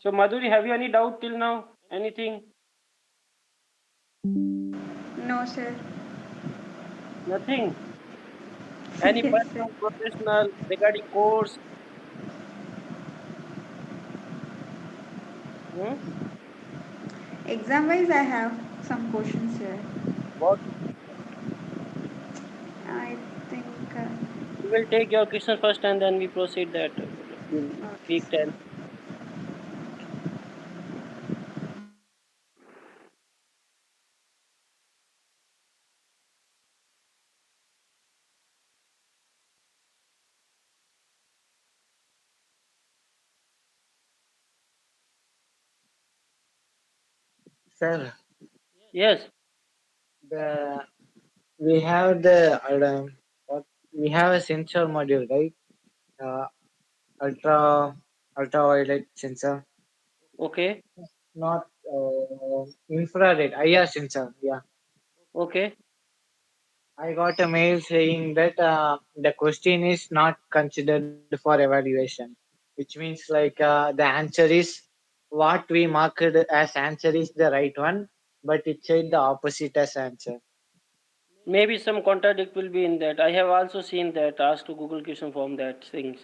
So Madhuri, have you any doubt till now? Anything? No, sir. Nothing? Any Yes, sir. personal, professional regarding course? Hmm? Exam wise, I have some questions, sir. What? I think. We will take your question first and then we proceed that in Okay, week 10. sir. Sir, Yes. the we have the what we have a sensor module, right? Uh, ultra ultraviolet sensor, Okay. not infrared IR sensor. Yeah, Okay. I got a mail saying that the question is not considered for evaluation, which means like the answer is what we marked as answer is the right one, but it said the opposite as answer. Maybe some contradict will be in that. I have also seen that. Ask to Google question form that things.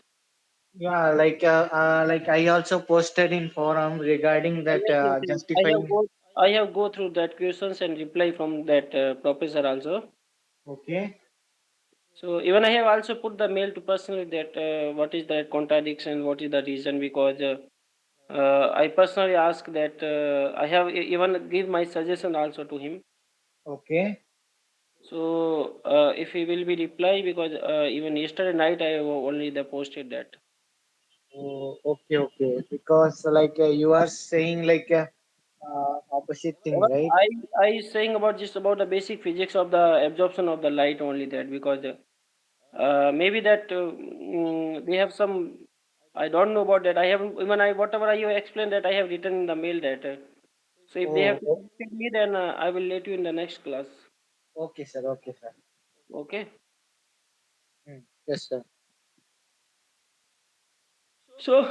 Yeah, like I also posted in forum regarding that Yes, yes, yes. justifying. I have go through that questions and reply from that professor also. Okay, So even I have also put the mail to personally that what is the contradiction, what is the reason because I personally ask that I have even give my suggestion also to him. okay. So if he will be reply because even yesterday night I have only the posted that. Oh, okay, okay. Because like you are saying like opposite thing, Well, right? I saying about just about the basic physics of the absorption of the light only that because maybe that they have some I don't know about that. I haven't even I whatever I have explained that I have written in the mail that. So if they have Oh, to correct me, then I will let you in the next class. okay, sir. Okay, sir. Okay. Hmm. Yes, sir. So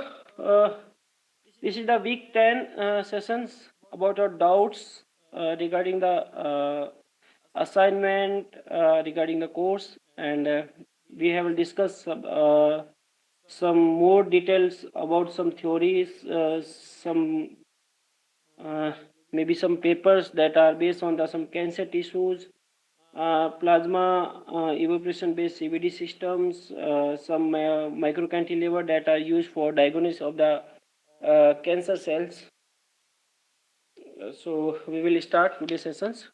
this is the week 10 sessions about our doubts regarding the assignment regarding the course, and we have discussed some more details about some theories, some uh, maybe some papers that are based on the some cancer tissues, plasma evaporation based CVD systems, some microcantilever that are used for diagnosis of the cancer cells. So we will start today's sessions.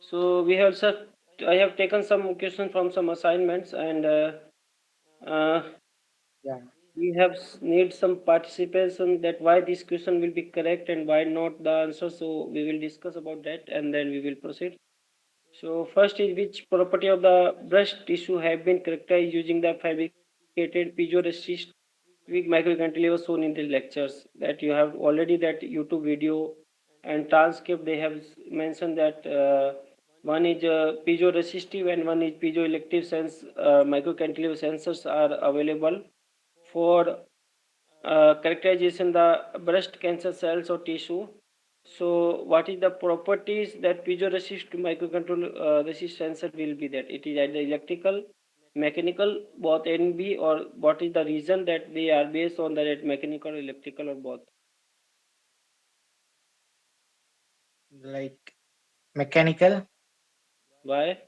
So we have also I have taken some questions from some assignments and uh, Yeah. we have need some participation that why this question will be correct and why not the answer. So we will discuss about that and then we will proceed. So first is which property of the breast tissue have been characterized using the fabricated piezoresist weak microcantilever shown in the lectures that you have already that YouTube video and transcript they have mentioned that one is piezoresistive and one is piezoelective sense microcantilever sensors are available for characterization the breast cancer cells or tissue. So, what is the properties that piezoresist to microcontrol resist sensor will be that it is either electrical, mechanical, both N B, or what is the reason that they are based on that mechanical, electrical, or both? Like mechanical, Why?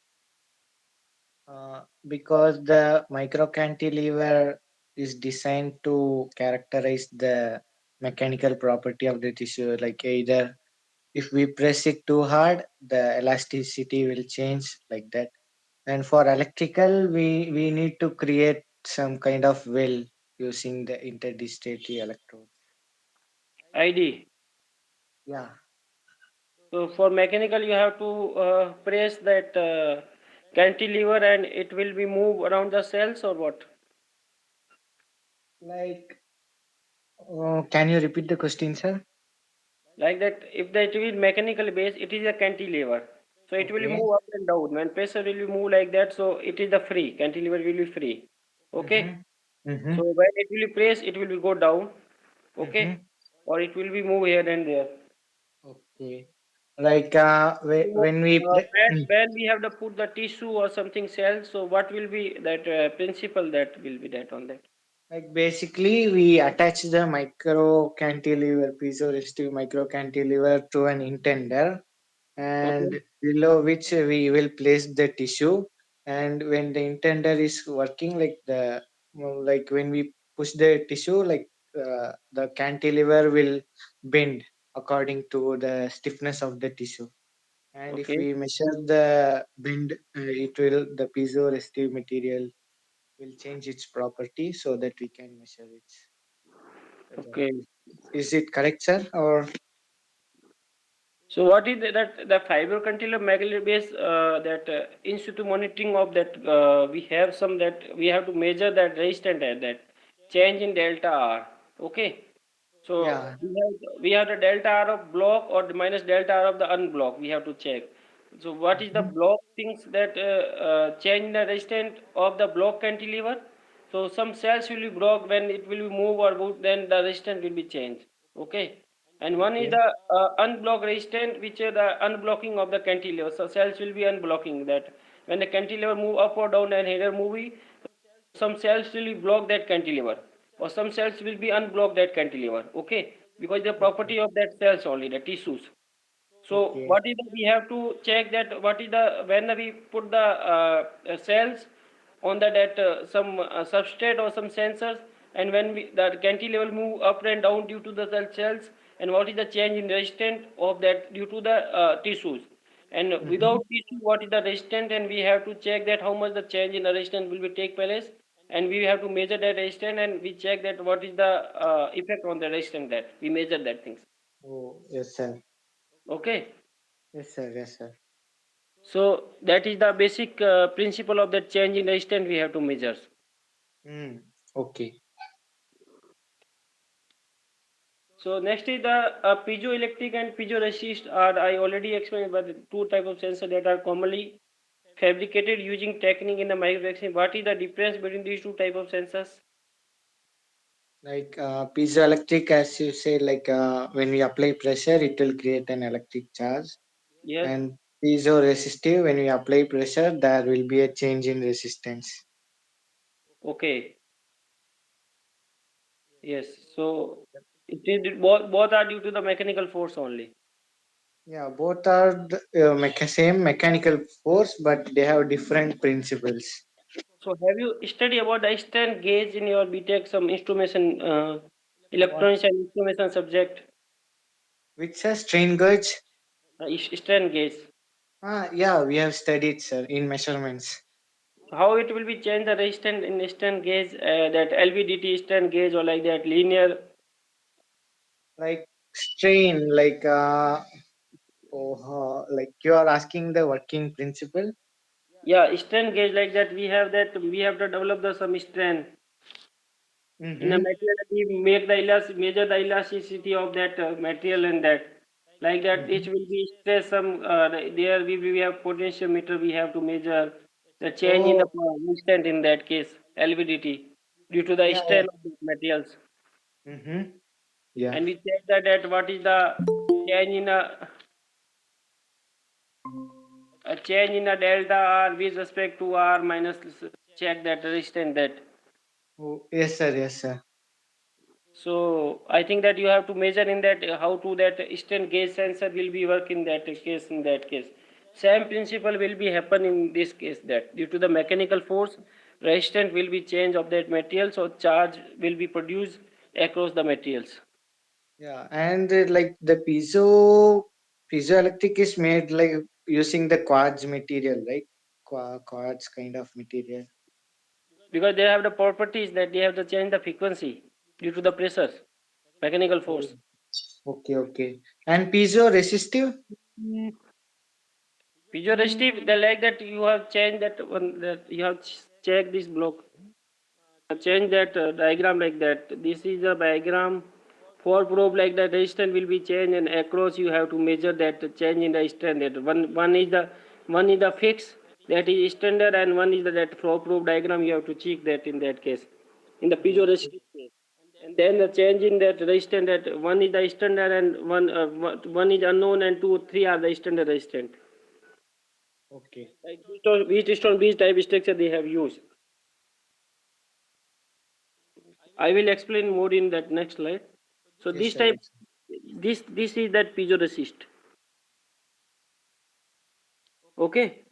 because the micro cantilever is designed to characterize the mechanical property of the tissue. Like either if we press it too hard, the elasticity will change like that. And for electrical, we need to create some kind of well using the interdistate electrode. ID. Yeah, So for mechanical, you have to press that cantilever and it will be move around the cells or what? like can you repeat the question, sir? Like that, if that is mechanical base, it is a cantilever. So it will Okay. move up and down. When pressure will be move like that, so it is the free. Cantilever will be free. Okay. Mm-hmm. Mm-hmm. So when it will be press, it will be go down. Okay, Mm-hmm. or it will be move here and there. Okay. Like So, when we when we have to put the tissue or something else, so what will be that principle that will be that on that? like basically we attach the micro cantilever piezoresistive micro cantilever to an intender, and Okay, below which we will place the tissue. And when the intender is working, like the like when we push the tissue, like the cantilever will bend according to the stiffness of the tissue. And if okay, we measure the bend, it will the piezo resistive material will change its property so that we can measure its okay. resistance. Is it correct, sir? Or So what is the fiber cantilever magnetic base that in situ monitoring of that we have some that we have to measure that resistance at that change in delta R. Okay. So yeah? we have the delta R of block or the minus delta R of the unblock. We have to check. So what is the Mhm. block things that change the resistance of the block cantilever? So some cells will be blocked when it will be move or move, then the resistance will be changed. Okay. And one is Okay. the unblock resistance, which is the unblocking of the cantilever. So cells will be unblocking that when the cantilever move up or down and header movie, some cells will block that cantilever or some cells will be unblock that cantilever. Okay, because the Okay. property of that cells only the tissues. So Okay. what is the, we have to check that what is the when we put the cells on the that some substrate or some sensors, and when we the cantilever move up and down due to the cells, and what is the change in resistance of that due to the tissues, and Mm-hmm. without tissue what is the resistance, and we have to check that how much the change in the resistance will be take place, and we have to measure that resistance, and we check that what is the effect on the resistance that we measure that things. Oh, yes, sir. Okay. Yes, sir. Yes, sir. So that is the basic principle of that change in resistance we have to measure. Mm. Okay. So next is the piezoelectric and piezoresist are I already explained about the two type of sensor that are commonly fabricated using technique in the manufacturing. What is the difference between these two type of sensors? Like piezoelectric, as you say, like when we apply pressure, it will create an electric charge. Yes. And piezoresistive, when we apply pressure, there will be a change in resistance. Okay. Yes. So it is both are due to the mechanical force only. Yeah, both are the same mechanical force, but they have different principles. So have you studied about the strain gauge in your BTech some instrumentation What? electronics and instrumentation subject? Which a strain gauge? Strain gauge. Yeah, we have studied, sir, in measurements. How it will be change the resistance in strain gauge that LVDT strain gauge or like that linear. Like strain, like like you are asking the working principle. Yeah, strain gauge like that we have to develop the some strain in the Mm-hmm. material. We make the measure the elasticity of that material and that like that it Mm-hmm. will be stress some there we have potentiometer we have to measure the change in the Oh, instant in that case LVDT due to the yeah, yeah. strain of the materials, Mm-hmm. Yeah. and we check that what is the change in a change in a delta R with respect to R minus check that resistance that. Oh, yes, sir. Yes, sir. So I think that you have to measure in that how to that instant gauge sensor will be work in that case. In that case, same principle will be happen in this case that due to the mechanical force, resistance will be change of that material, so charge will be produced across the materials. Yeah, and like the piezoelectric is made like using the quartz material, right? Quartz kind of material. Because they have the properties that they have to change the frequency due to the pressure, mechanical Oh, force. okay, okay. And piezo resistive? Piezoresistive, the like that you have changed that one that you have checked this block. Change that diagram like that. This is a diagram for probe like that resistance will be changed and across you have to measure that change in the resistance. That one is the fix that is standard and one is the that for probe diagram you have to check that in that case in the Okay. piezoresistive case. And then the change in that resistant, that one is the standard and one is unknown, and two, three are the standard resistant. Okay. Like which type structure they have used. I will explain more in that next slide. So Yes, this sir. type, Yes. this is that piezo resist. Okay.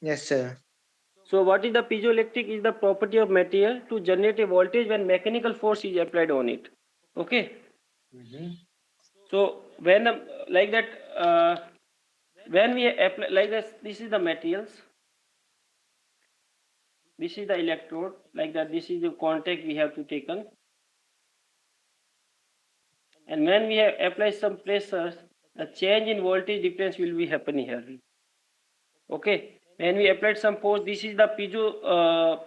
Yes, sir. So what is the piezoelectric? Is the property of material to generate a voltage when mechanical force is applied on it. Okay. Mm-hmm. So when like that, when we apply like this is the materials. This is the electrode. Like that, this is the contact we have to taken. And when we have applied some pressures, the change in voltage difference will be happening here. Okay. When we applied some force, this is the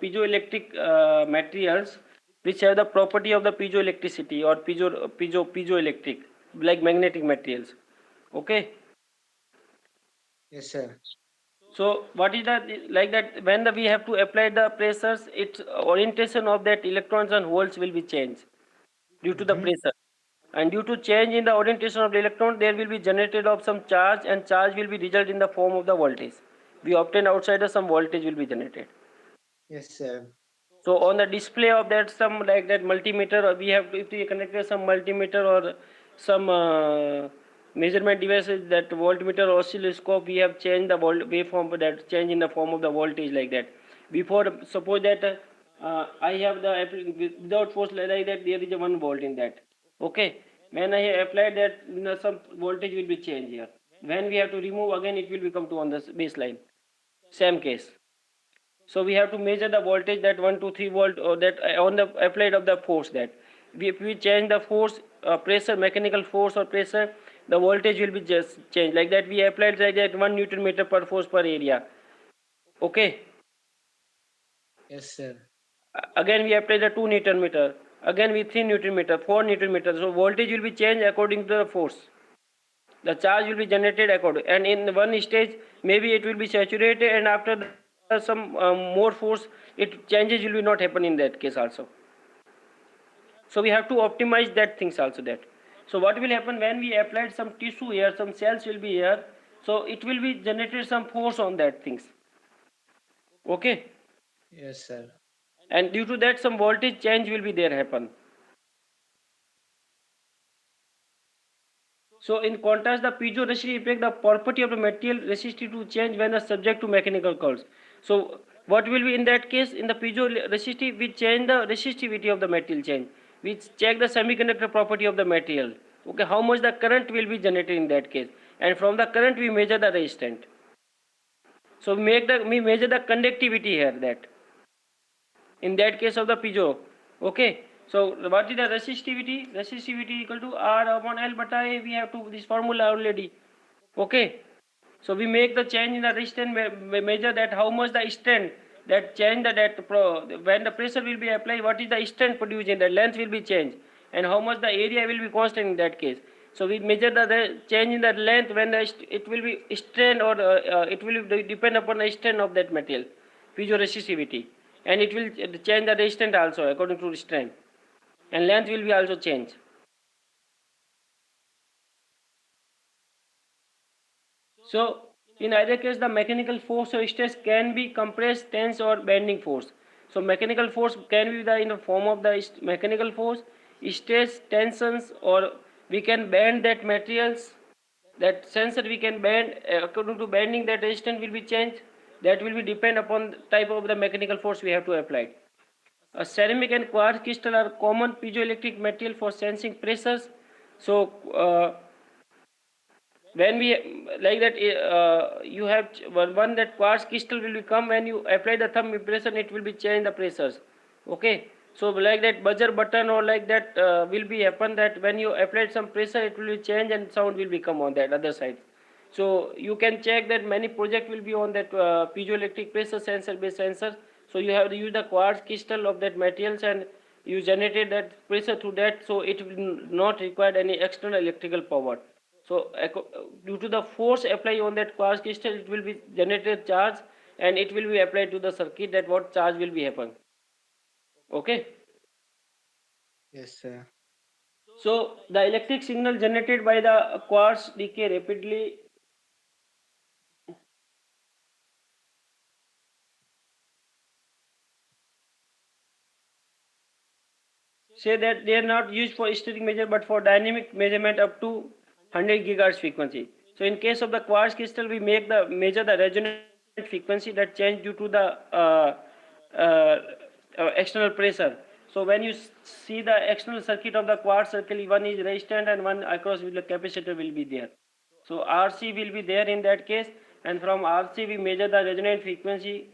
piezoelectric materials which have the property of the piezoelectricity or piezoelectric, like magnetic materials. Okay. Yes, sir. So what is that, like that, when we have to apply the pressures, its orientation of that electrons and holes will be changed due to the Mm-hmm. pressure. And due to change in the orientation of the electron, there will be generated of some charge, and charge will be result in the form of the voltage. We obtain outside some voltage will be generated. Yes, sir. So on the display of that, some like that multimeter, we have to, if we connected some multimeter or some measurement devices, that voltmeter or oscilloscope, we have changed the waveform, that change in the form of the voltage, like that. Before, suppose that I have the without force, like that, there is a 1 volt in that. Okay. When I have applied that, some voltage will be changed here. When we have to remove again, it will become to on the baseline. Same case. So we have to measure the voltage, that 1 to 3 volt, or that on the applied of the force, that if we change the force, pressure, mechanical force or pressure, the voltage will be just changed, like that. We applied like that 1 Newton meter per force per area. Okay. Yes, sir. Again we apply the 2 Newton meter, again with 3 Newton meter, 4 Newton meter. So voltage will be changed according to the force. The charge will be generated according, and in one stage maybe it will be saturated, and after some more force, it changes will be not happen in that case also. So we have to optimize that things also, that. So what will happen when we applied some tissue here, some cells will be here, so it will be generated some force on that things. Okay. Yes, sir. And due to that, some voltage change will be there happen. So in contrast, the piezoresistive effect, the property of the material resistive to change when the subject to mechanical cause. So what will be in that case? In the piezoresistive, we change the resistivity of the material change. We check the semiconductor property of the material. Okay, how much the current will be generated in that case, and from the current we measure the resistance. So we measure the conductivity here, that in that case of the piezo. Okay. So what is the resistivity? Resistivity equal to R upon L but I, we have to this formula already. Okay. So we make the change in the resistance, measure that how much the strength, that change when the pressure will be applied, what is the strength produced in the length will be changed, and how much the area will be constant in that case. So we measure the change in the length when it will be strength, or it will depend upon the strength of that material, piezoresistivity, and it will change the resistance also according to strength, and length will be also changed. So, in either case, the mechanical force or stress can be compressed, tense, or bending force. So, mechanical force can be in the form of the mechanical force, stress, tensions, or we can bend that materials. That sensor we can bend, according to bending, that resistance will be changed. That will be depend upon the type of the mechanical force we have to apply. A ceramic and quartz crystal are common piezoelectric material for sensing pressures. So, when we like that, you have one that quartz crystal will become, when you apply the thumb impression, it will be change the pressures. Okay. So like that buzzer button, or like that will be happen, that when you apply some pressure, it will be change and sound will become on that other side. So you can check that many project will be on that piezoelectric pressure sensor based sensor. So you have to use the quartz crystal of that materials, and you generated that pressure through that, so it will not require any external electrical power. So due to the force applied on that quartz crystal, it will be generated charge, and it will be applied to the circuit, that what charge will be happen. Okay. Yes, sir. So the electric signal generated by the quartz decay rapidly, say that they are not used for static measure but for dynamic measurement up to 100 gigahertz frequency. So in case of the quartz crystal, we make the measure the resonant frequency that change due to the uh, external pressure. So when you see the external circuit of the quartz circle, one is resistant and one across with the capacitor will be there. So RC will be there in that case, and from RC we measure the resonant frequency.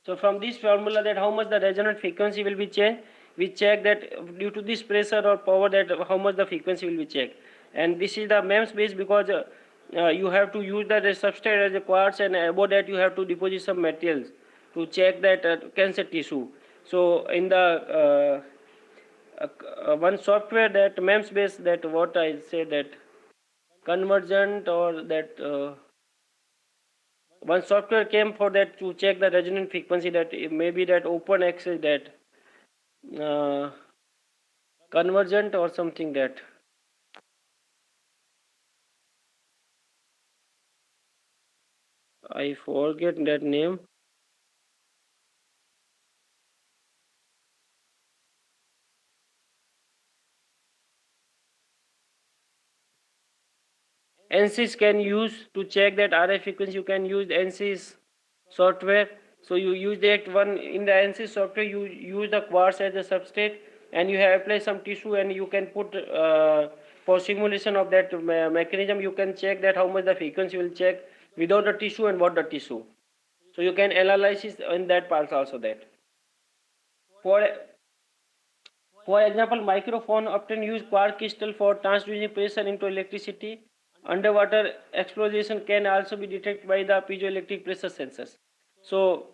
So from this formula, that how much the resonant frequency will be changed, we check that due to this pressure or power, that how much the frequency will be checked. And this is the MEMS base, because you have to use the substrate as a quartz, and above that you have to deposit some materials to check that cancer tissue. So in the one software, that MEMS base, that what I say, that convergent, or that one software came for that to check the resonant frequency, that it may be that open access, that uh, convergent or something, that I forget that name. ANSYS can use to check that RF frequency. You can use ANSYS software. So you use that one in the ANSYS software. You use the quartz as a substrate, and you have apply some tissue, and you can put for simulation of that mechanism. You can check that how much the frequency will check without the tissue and what the tissue. So you can analyze it in that part also. That for example, microphone often use quartz crystal for transducing pressure into electricity. Underwater explosion can also be detected by the piezoelectric pressure sensors. So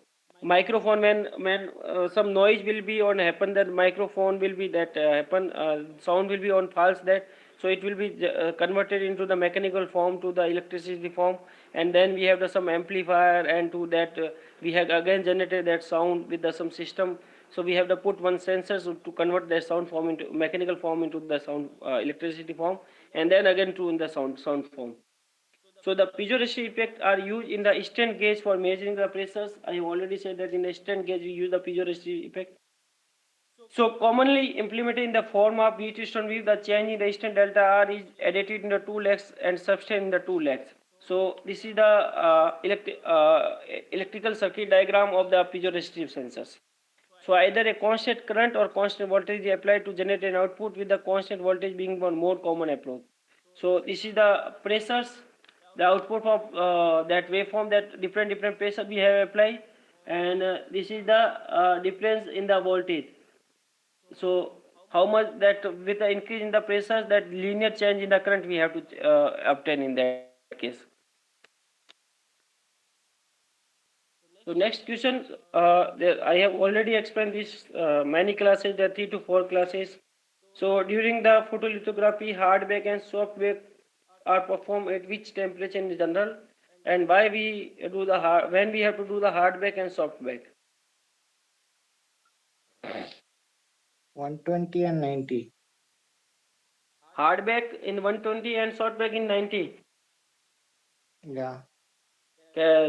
microphone, when some noise will be on happen, that microphone will be that happen, sound will be on false, that so it will be converted into the mechanical form to the electricity form, and then we have the some amplifier, and to that we have again generated that sound with the some system. So we have to put one sensor to convert the sound form into mechanical form into the sound electricity form, and then again to in the sound form. So the piezoelectric effect are used in the instant gauge for measuring the pressures. I have already said that in the instant gauge we use the piezoelectric effect. So commonly implemented in the form of Wheatstone wave, the change in the instant delta R is edited in the two legs and substrated in the two legs. So this is the electrical circuit diagram of the piezoresistive sensors. So either a constant current or constant voltage is applied to generate an output, with the constant voltage being one more common approach. So this is the pressures, the output of that waveform, that different pressure we have applied, and this is the difference in the voltage. So how much that with the increase in the pressures, that linear change in the current we have to obtain in that case. So next question, I have already explained this many classes, there are 3 to 4 classes. So during the photolithography, hard bake and soft bake are performed at which temperature in general, and why we do the hard, when we have to do the hard bake and soft bake? 120 and 90. Hard bake in 120 and soft bake in 90. Yeah.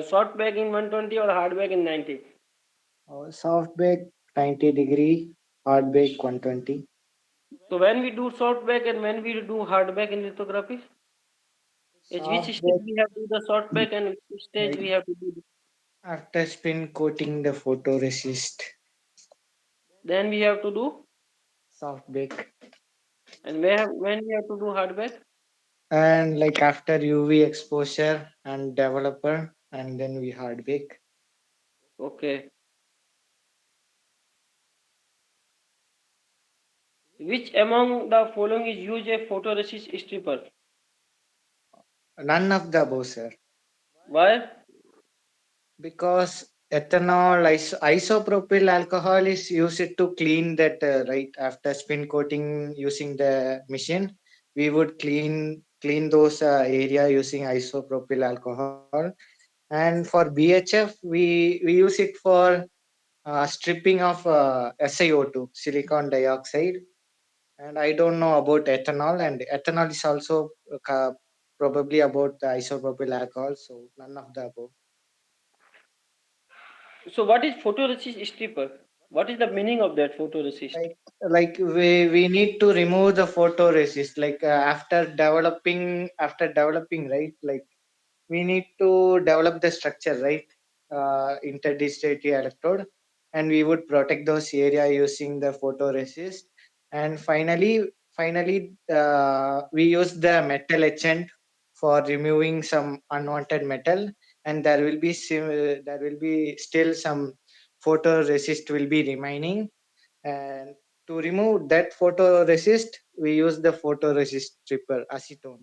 Soft bake in 120 or hard bake in 90? Soft bake 90 degree, hard bake 120. So when we do soft bake and when we do hard bake in lithography, at which Soft stage bake, we have to do the soft bake and which stage like we have to do after spin coating the photoresist, then we have to do, soft bake, and where when we have to do hard bake? and like after UV exposure and developer, and then we hard bake. Okay. Which among the following is use a photoresist stripper? None of the above, sir. Why? Because ethanol isopropyl alcohol is used to clean that, right after spin coating using the machine, we would clean those area using isopropyl alcohol. And for BHF we use it for stripping of SiO2, silicon dioxide, and I don't know about ethanol. And ethanol is also probably about the isopropyl alcohol. So none of the above. So what is photoresist stripper? What is the meaning of that photoresist? Like we need to remove the photoresist. Like after developing, right? Like we need to develop the structure, right? Interdigitate electrode, and we would protect those area using the photoresist. And finally, we use the metal etchant for removing some unwanted metal, and there will be still some photoresist will be remaining. And to remove that photoresist, we use the photoresist stripper acetone.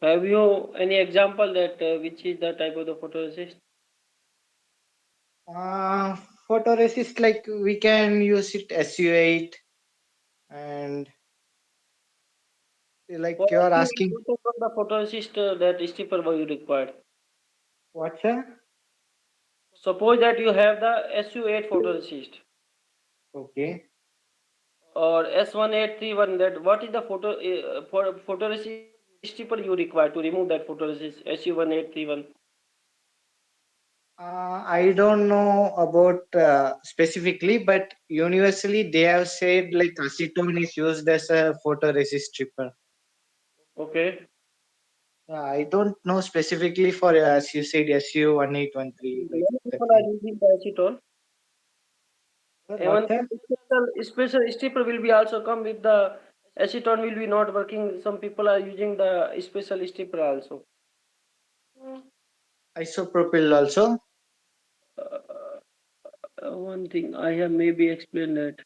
Have you any example that which is the type of the photoresist? Uh, Photoresist, like we can use it SU8, and like For you are SU8, asking, what type of the photoresist that stripper were you required? what's that? Suppose that you have the SU8 photoresist Okay. or S1831. That what is the photoresist stripper you require to remove that photoresist SU1831? I don't know about specifically, but universally they have said like acetone is used as a photoresist stripper. Okay. I don't know specifically for as you said SU1813 like Many that people are thing. using the acetone. Sir, Even what's that? special stripper will be also come with the acetone will be not working. Some people are using the special stripper also. Isopropyl also. Uh, One thing I have maybe explained that.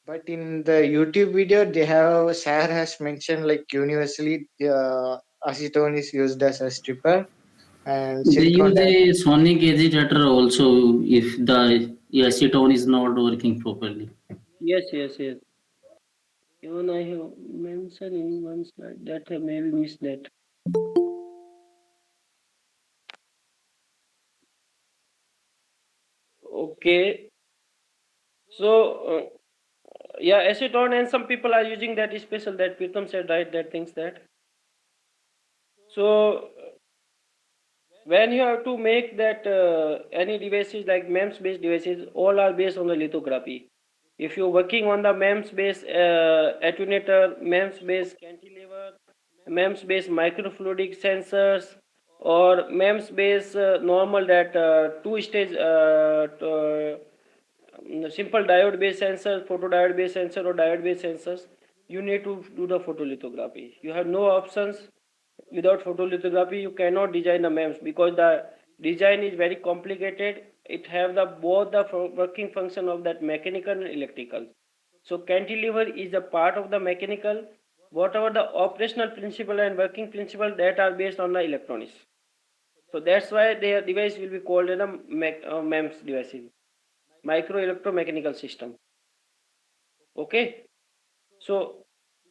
But in the YouTube video, they have Sir has mentioned like universally acetone is used as a stripper and They silicon use dioxide. a sonic agitator also if the acetone is not working properly. Yes, yes, yes. Even I have mentioned in one slide that I maybe missed that. Okay. So, yeah, acetone, and some people are using that special that Pritam said, right? That things that. So, when you have to make that any devices like MEMS based devices, all are based on the lithography. If you're working on the MEMS based attenuator, MEMS based cantilever, MEMS based microfluidic sensors, or MEMS based normal that two stage simple diode based sensor, photodiode based sensor, or diode based sensors, you need to do the photolithography. You have no options. Without photolithography you cannot design the MEMS because the design is very complicated. It have the both the working function of that mechanical and electrical. So cantilever is a part of the mechanical. Whatever the operational principle and working principle that are based on the electronics. So that's why their device will be called as a MEMS devices, micro electromechanical system. Okay. So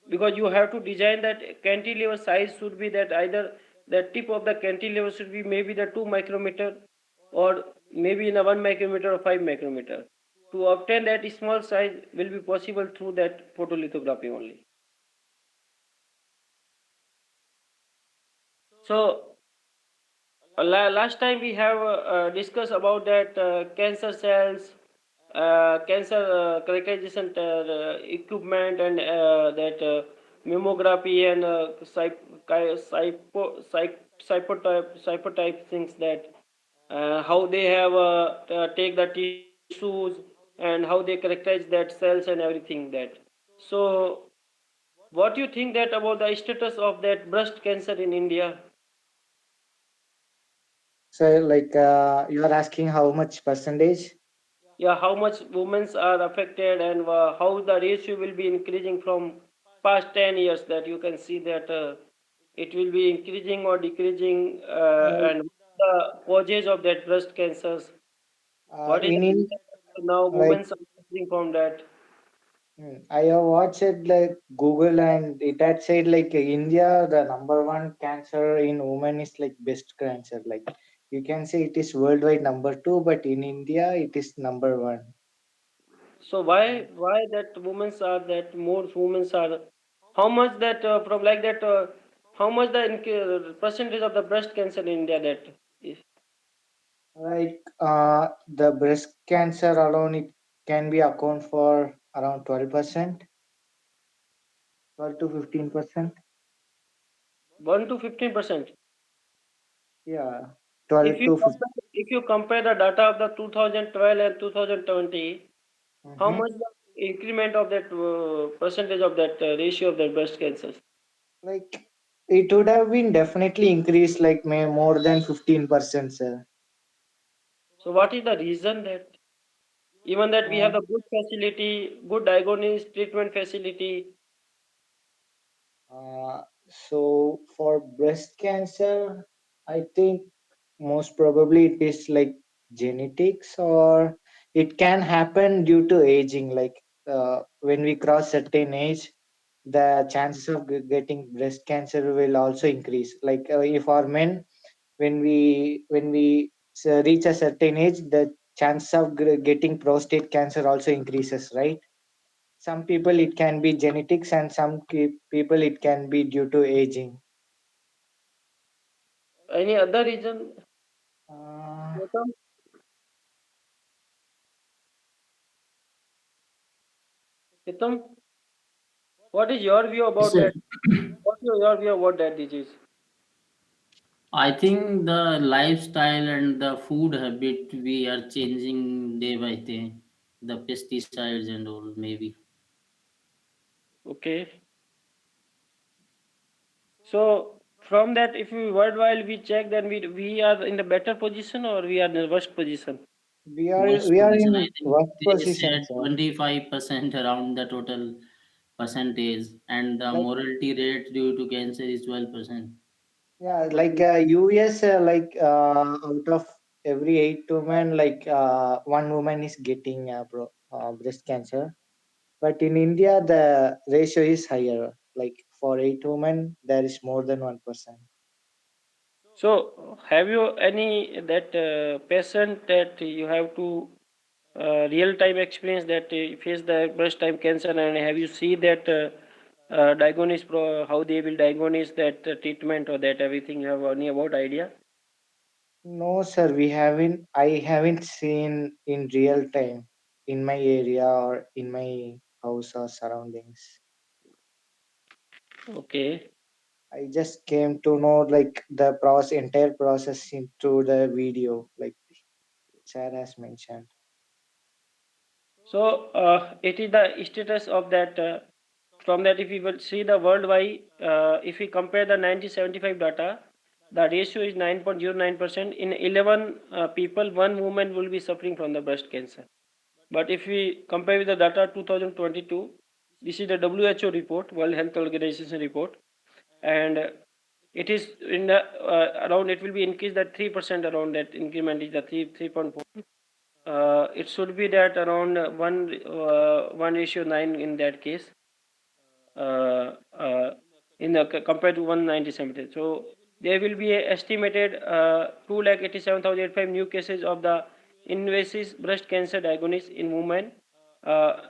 because you have to design that cantilever size should be that either the tip of the cantilever should be maybe the 2 micrometer or maybe in a 1 micrometer or 5 micrometer. To obtain that small size will be possible through that photolithography only. So last time we have discussed about that cancer cells, cancer characterization equipment, and that mammography and cyphotype things that how they have take the tissues and how they characterize that cells and everything that. So what do you think that about the status of that breast cancer in India? So like you are asking how much percentage? Yeah, how much women are affected and how the ratio will be increasing from past 10 years, that you can see that it will be increasing or decreasing, Uh, and the causes of that breast cancers, what is in the reason that now like women are suffering from that? I have watched it like Google and it had said like India, the number one cancer in women is like breast cancer. Like you can say it is worldwide number two, but in India it is number one. So why that women's are that more women's are how much that from like that how much the percentage of the breast cancer in India that is? Like the breast cancer alone, it can be account for around 12%, 12 to 15%. 1 to 15%. Yeah, 12 to 15. If you compare the data of the 2012 and 2020, how Mm-hmm. much the increment of that percentage of that ratio of that breast cancers? Like it would have been definitely increased like more than 15%, sir. So what is the reason that even that we have Uh, the good facility, good diagnosis treatment facility? so for breast cancer, I think most probably it is like genetics, or it can happen due to aging. Like when we cross certain age, the chances of getting breast cancer will also increase. Like if our men, when we reach a certain age, the chance of getting prostate cancer also increases, right? Some people it can be genetics, and some people it can be due to aging. Any other reason? uh, Gautam? Gautam, what is your view Yes, about sir. that? What is your view about that disease? I think the lifestyle and the food habit we are changing day by day, the pesticides and all, maybe. Okay. So from that, if we worldwide we check, then we are in the better position or we are in the worst position. we are Worst we are position. I in think worst they position, said sir. 25% around the total percentage, and the Like mortality rate due to cancer is 12%. yeah, like US, like out of every 8 women, like one woman is getting breast cancer. But in India, the ratio is higher. Like for 8 women, there is more than 1%. So have you any that patient that you have to real time experience that face the breast time cancer, and have you seen that diagnosis how they will diagnose that treatment or that everything? You have any about idea? No, sir, we haven't. I haven't seen in real time in my area or in my house or surroundings. Okay. I just came to know like the entire process through the video, like Chad has mentioned. So it is the status of that. From that, if we will see the worldwide, if we compare the 1975 data, the ratio is 9.09%. In 11 people, one woman will be suffering from the breast cancer. But if we compare with the data 2022, this is the WHO report, World Health Organization report, and it is in the around it will be increased that 3% around that increment is the 3.4. It should be that around 1:9 in that case, uh, uh, in the compared to 197. So there will be a estimated 2,87,085 new cases of the invasive breast cancer diagnosis in women. Uh,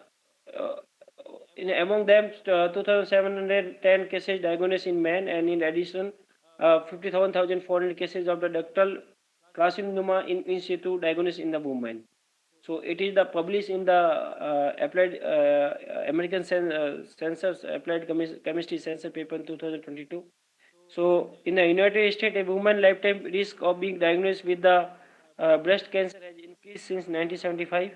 uh, Among them, 2,710 cases diagnosed in men, and in addition, 57,400 cases of the ductal carcinoma in situ diagnosed in the women. So it is the published in the applied American Census Applied Chemistry Census paper in 2022. So in the United States, a woman lifetime risk of being diagnosed with the breast cancer has increased since 1975.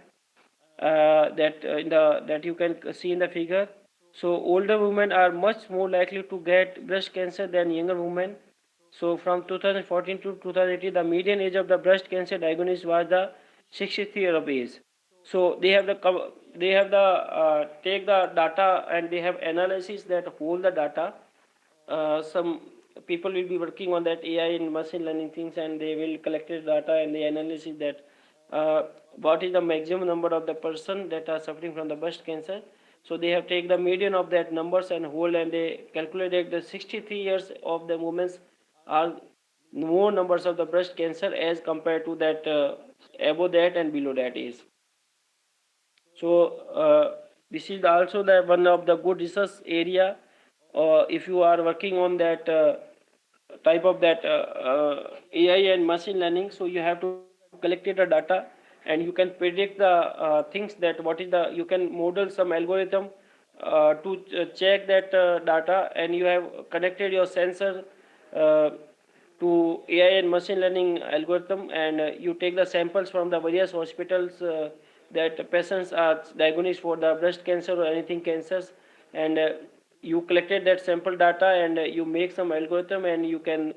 That in the that you can see in the figure. So older women are much more likely to get breast cancer than younger women. So from 2014 to 2018, the median age of the breast cancer diagnosis was the 63 year of age. So they have the take the data and they have analysis that hold the data. Some people will be working on that AI and machine learning things, and they will collect the data and the analysis that what is the maximum number of the person that are suffering from the breast cancer. So they have taken the median of that numbers and whole, and they calculated the 63 years of the women are more numbers of the breast cancer as compared to that above that and below that is. So this is also the one of the good research area. If you are working on that type of that AI and machine learning, so you have to collect the data and you can predict the things that what is the, you can model some algorithm to check that data, and you have connected your sensor uh, to AI and machine learning algorithm, and you take the samples from the various hospitals that patients are diagnosed for the breast cancer or anything cancers, and you collected that sample data, and you make some algorithm, and you can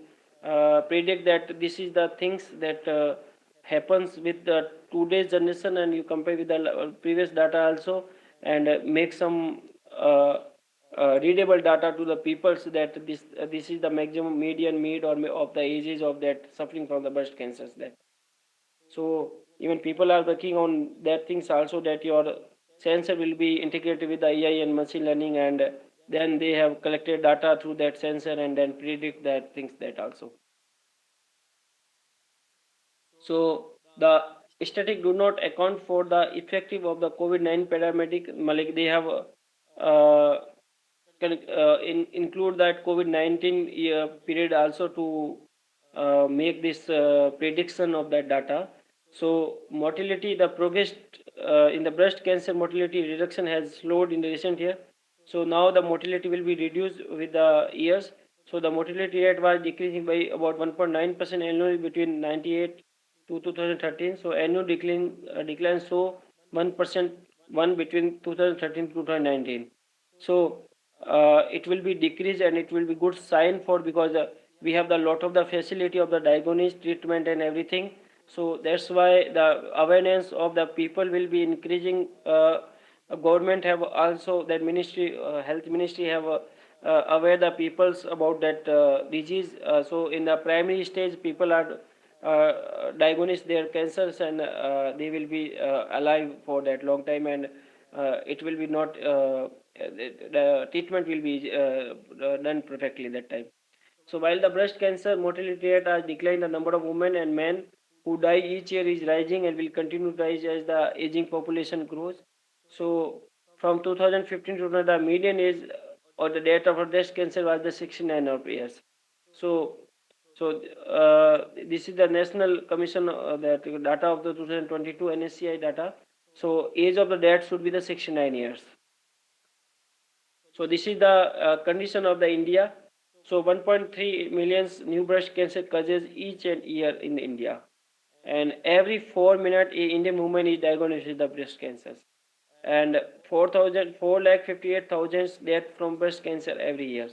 predict that this is the things that happens with the today's generation, and you compare with the previous data also, and make some readable data to the people, so that this is the maximum median mid or of the ages of that suffering from the breast cancers that. So even people are working on that things also, that your sensor will be integrated with the AI and machine learning, and then they have collected data through that sensor and then predict that things that also. So the static do not account for the effective of the COVID-19 pandemic. Malik, they have include that COVID-19 period also to make this prediction of that data. So mortality, the progress in the breast cancer mortality reduction has slowed in the recent year. So now the mortality will be reduced with the years. So the mortality rate was decreasing by about 1.9% annually between 98 to 2013. So annual decline so 1% one between 2013 to 2019. So it will be decreased, and it will be good sign for, because we have the lot of the facility of the diagnosis, treatment and everything. So that's why the awareness of the people will be increasing. Government have also, that ministry, health ministry have aware the peoples about that disease. So in the primary stage people are diagnose their cancers, and they will be alive for that long time, and it will be not the treatment will be done perfectly that time. So while the breast cancer mortality rate has declined, the number of women and men who die each year is rising and will continue to rise as the aging population grows. So from 2015 to now, the median age or the date of breast cancer was the 69 of years. So this is the National Commission that data of the 2022 NSCI data. So age of the death should be the 69 years. So this is the condition of the India. So 1.3 million new breast cancer cases each and year in India, and every 4 minutes a Indian woman is diagnosed with the breast cancers, and 4,58,000 death from breast cancer every year,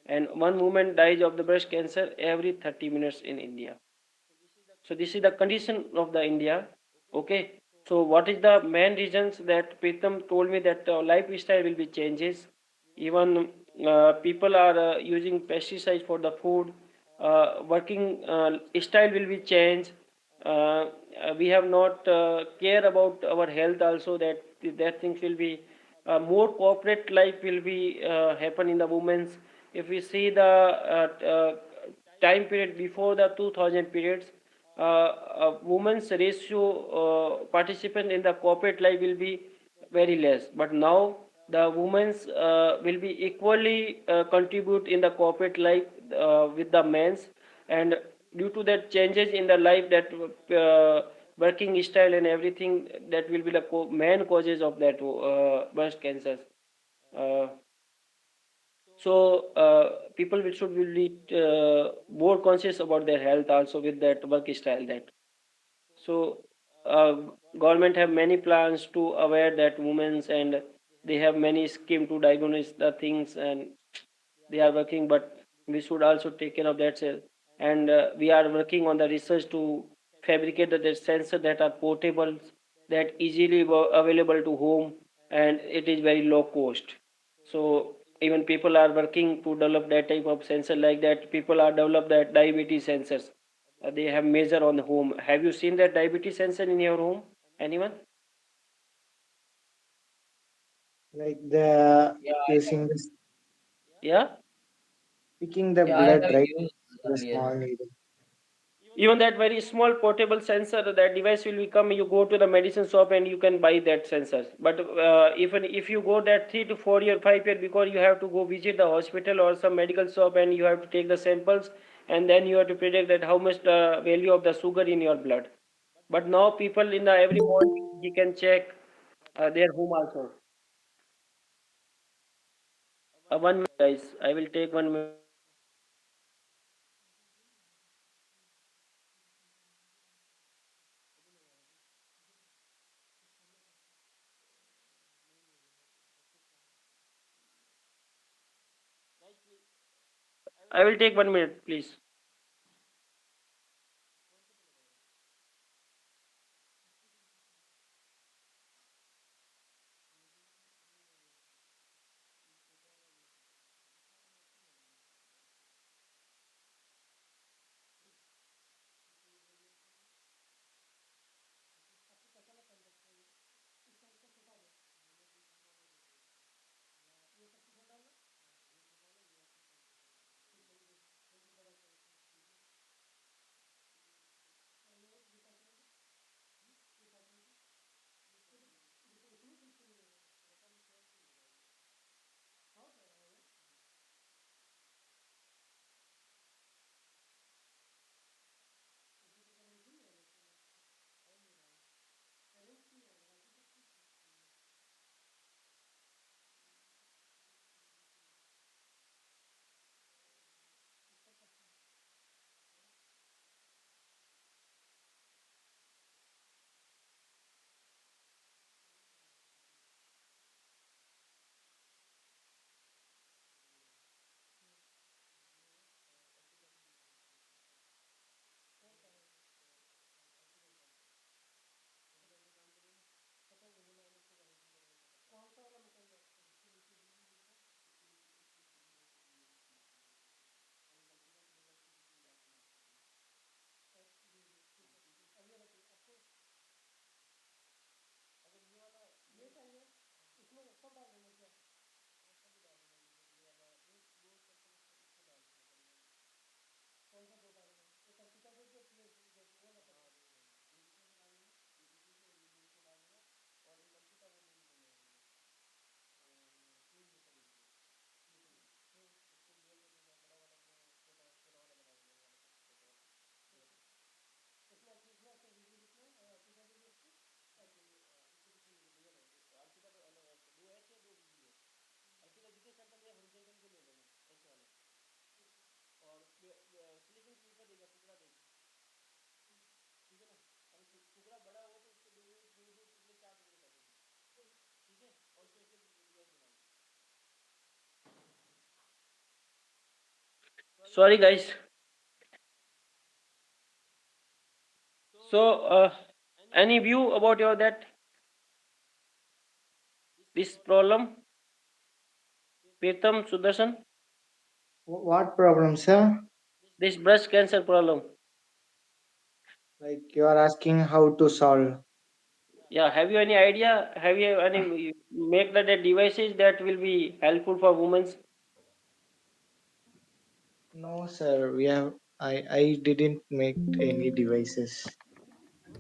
and one woman dies of the breast cancer every 30 minutes in India. So this is the condition of the India. Okay. So what is the main reasons that Pritam told me that lifestyle will be changes. Even people are using pesticides for the food. Working style will be changed. We have not care about our health also. That things will be more corporate life will be happen in the women's. If we see the time period before the 2000 periods, women's ratio participant in the corporate life will be very less, but now the women's will be equally contribute in the corporate life with the men's, and due to that changes in the life, that working style and everything, that will be the main causes of that breast cancers. uh, so people should be more conscious about their health also with that work style that. So uh, government have many plans to aware that women's, and they have many scheme to diagnose the things, and they are working, but we should also take care of that self. And we are working on the research to fabricate the sensor that are portable, that easily available to home, and it is very low cost. So even people are working to develop that type of sensor, like that people are develop that diabetes sensors. They have measure on the home. Have you seen that diabetes sensor in your home? Anyone? Like the Yeah, I have, using this Yeah. picking the yeah, I blood have right used the earlier. small needle. Even that very small portable sensor, that device will become, you go to the medicine shop and you can buy that sensor. But even if you go that 3 to 4 year 5 year, because you have to go visit the hospital or some medical shop and you have to take the samples, and then you have to predict that how much the value of the sugar in your blood. But now people in the every morning he can check their home also. 1 minute, guys. I will take 1 minute. I will take 1 minute, please. Sorry, guys. So, any view about your that this problem, Pritam Sudarshan? What problem, sir? This breast cancer problem. Like you are asking how to solve. Yeah, have you any idea? Have you any make the devices that will be helpful for women? No, sir. I didn't make any devices.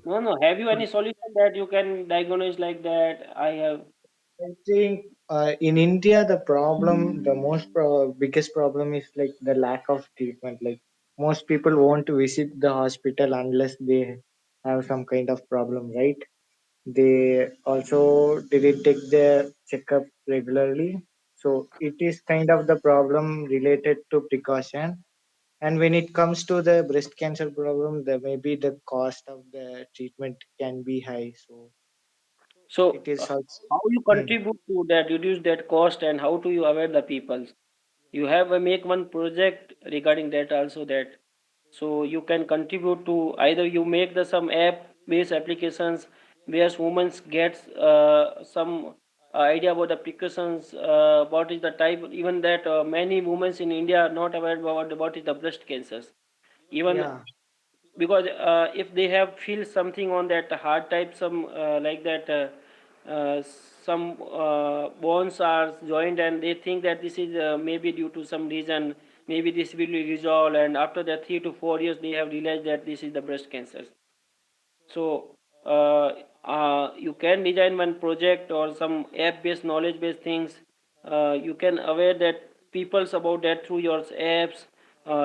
No, no. Have you any solution that you can diagnose like that? I have. I think in India the problem, the biggest problem is like the lack of treatment. Like most people won't visit the hospital unless they have some kind of problem, right? They also didn't take their checkup regularly. So it is kind of the problem related to precaution. And when it comes to the breast cancer problem, the maybe the cost of the treatment can be high. So So, it is also. how you Hmm. contribute to that, reduce that cost, and how do you aware the people? You have a make one project regarding that also, that so you can contribute to either you make the some app based applications where women gets some idea about the precautions, what is the type, even that many women in India are not aware about what is the breast cancers, even Yeah. because if they have feel something on that hard type, some like that some bones are joined and they think that this is maybe due to some reason, maybe this will be resolved, and after that 3 to 4 years they have realized that this is the breast cancer. So you can design one project or some app-based, knowledge-based things. You can aware that people's about that through your apps.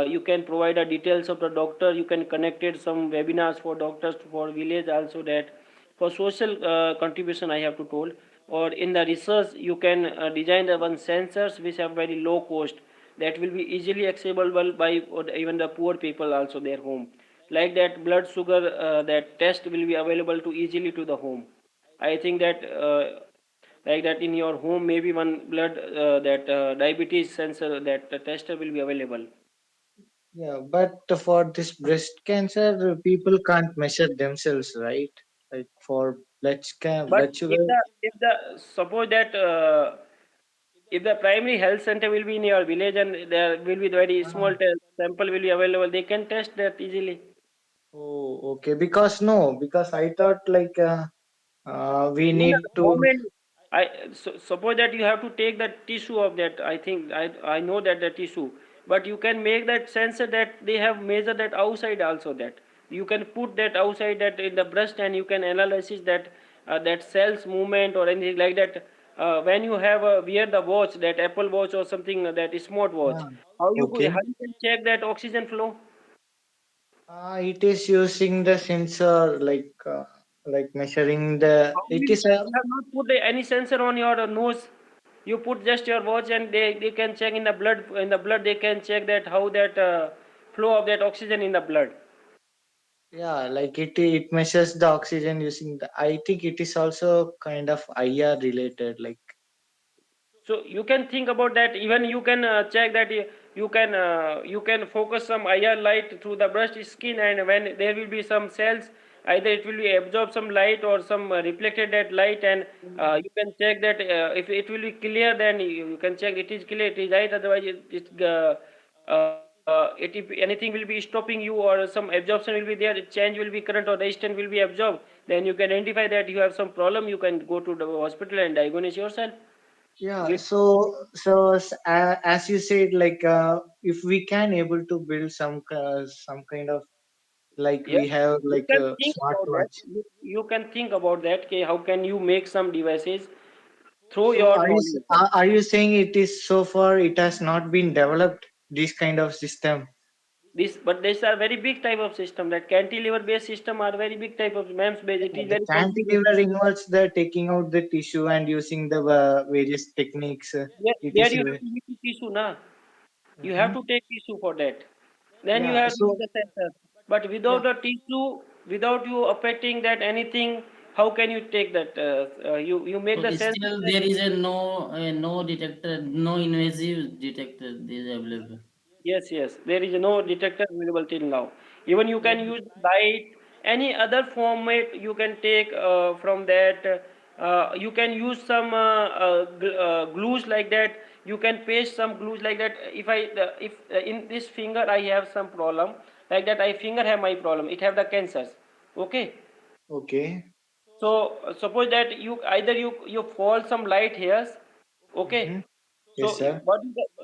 You can provide the details of the doctor. You can connect it some webinars for doctors for village also that for social contribution I have to told. Or in the research you can design the one sensors which have very low cost that will be easily accessible by or even the poor people also their home, like that blood sugar that test will be available to easily to the home. I think that like that in your home maybe one blood that diabetes sensor that tester will be available. Yeah, but for this breast cancer, people can't measure themselves, right? Like for But blood sugar. if the suppose that if the primary health center will be in your village and there will be very small Ah, sample will be available, they can test that easily. oh, okay. Because no, because I thought like we No, no, need how to. many? Suppose that you have to take the tissue of that. I think I know that the tissue, but you can make that sensor that they have measured that outside also that you can put that outside that in the breast and you can analyze that that cells movement or anything like that. When you have wear the watch that Apple Watch or something that smart watch, Ah, how okay. you can check that oxygen flow? It is using the sensor like measuring the. How It will is a. you have not put any sensor on your nose? You put just your watch and they can check in the blood. In the blood, they can check that how that flow of that oxygen in the blood. Yeah, like it measures the oxygen using the. I think it is also kind of IR related. Like So you can think about that. Even you can check that you can focus some IR light through the breast skin, and when there will be some cells, either it will be absorb some light or some reflected that light, and you can check that if it will be clear, then you can check it is clear, it is right. Otherwise, if anything will be stopping you or some absorption will be there, change will be current or resistance will be absorbed, then you can identify that you have some problem. You can go to the hospital and diagnose yourself. yeah, so as you said, like if we can able to build some kind of like Yeah, we have you like can a think about that. smartwatch. You can think about that. Okay, how can you make some devices through So your knowledge? are you saying it is so far it has not been developed this kind of system? But these are very big type of system. That cantilever based system are very big type of MEMS based. It is The very complicated. cantilever involves the taking out the tissue and using the various techniques. Yeah, It there is you a have to use the tissue, na. You have Mhm. to take tissue for that. Then you Yeah. have to use So the sensor. But yeah. without the tissue, without you affecting that anything, how can you take that? You make So the sensor. still there is no detector, no invasive detector is available. Yes, yes. There is no detector available till now. Even you can use light, any other format you can take from that. You can use some glues like that. You can paste some glues like that. If in this finger I have some problem like that, I finger have my problem. It have the cancers. Okay. Okay. So suppose that you either you fall some light hairs. Okay. Mm-hmm. So Yes, sir.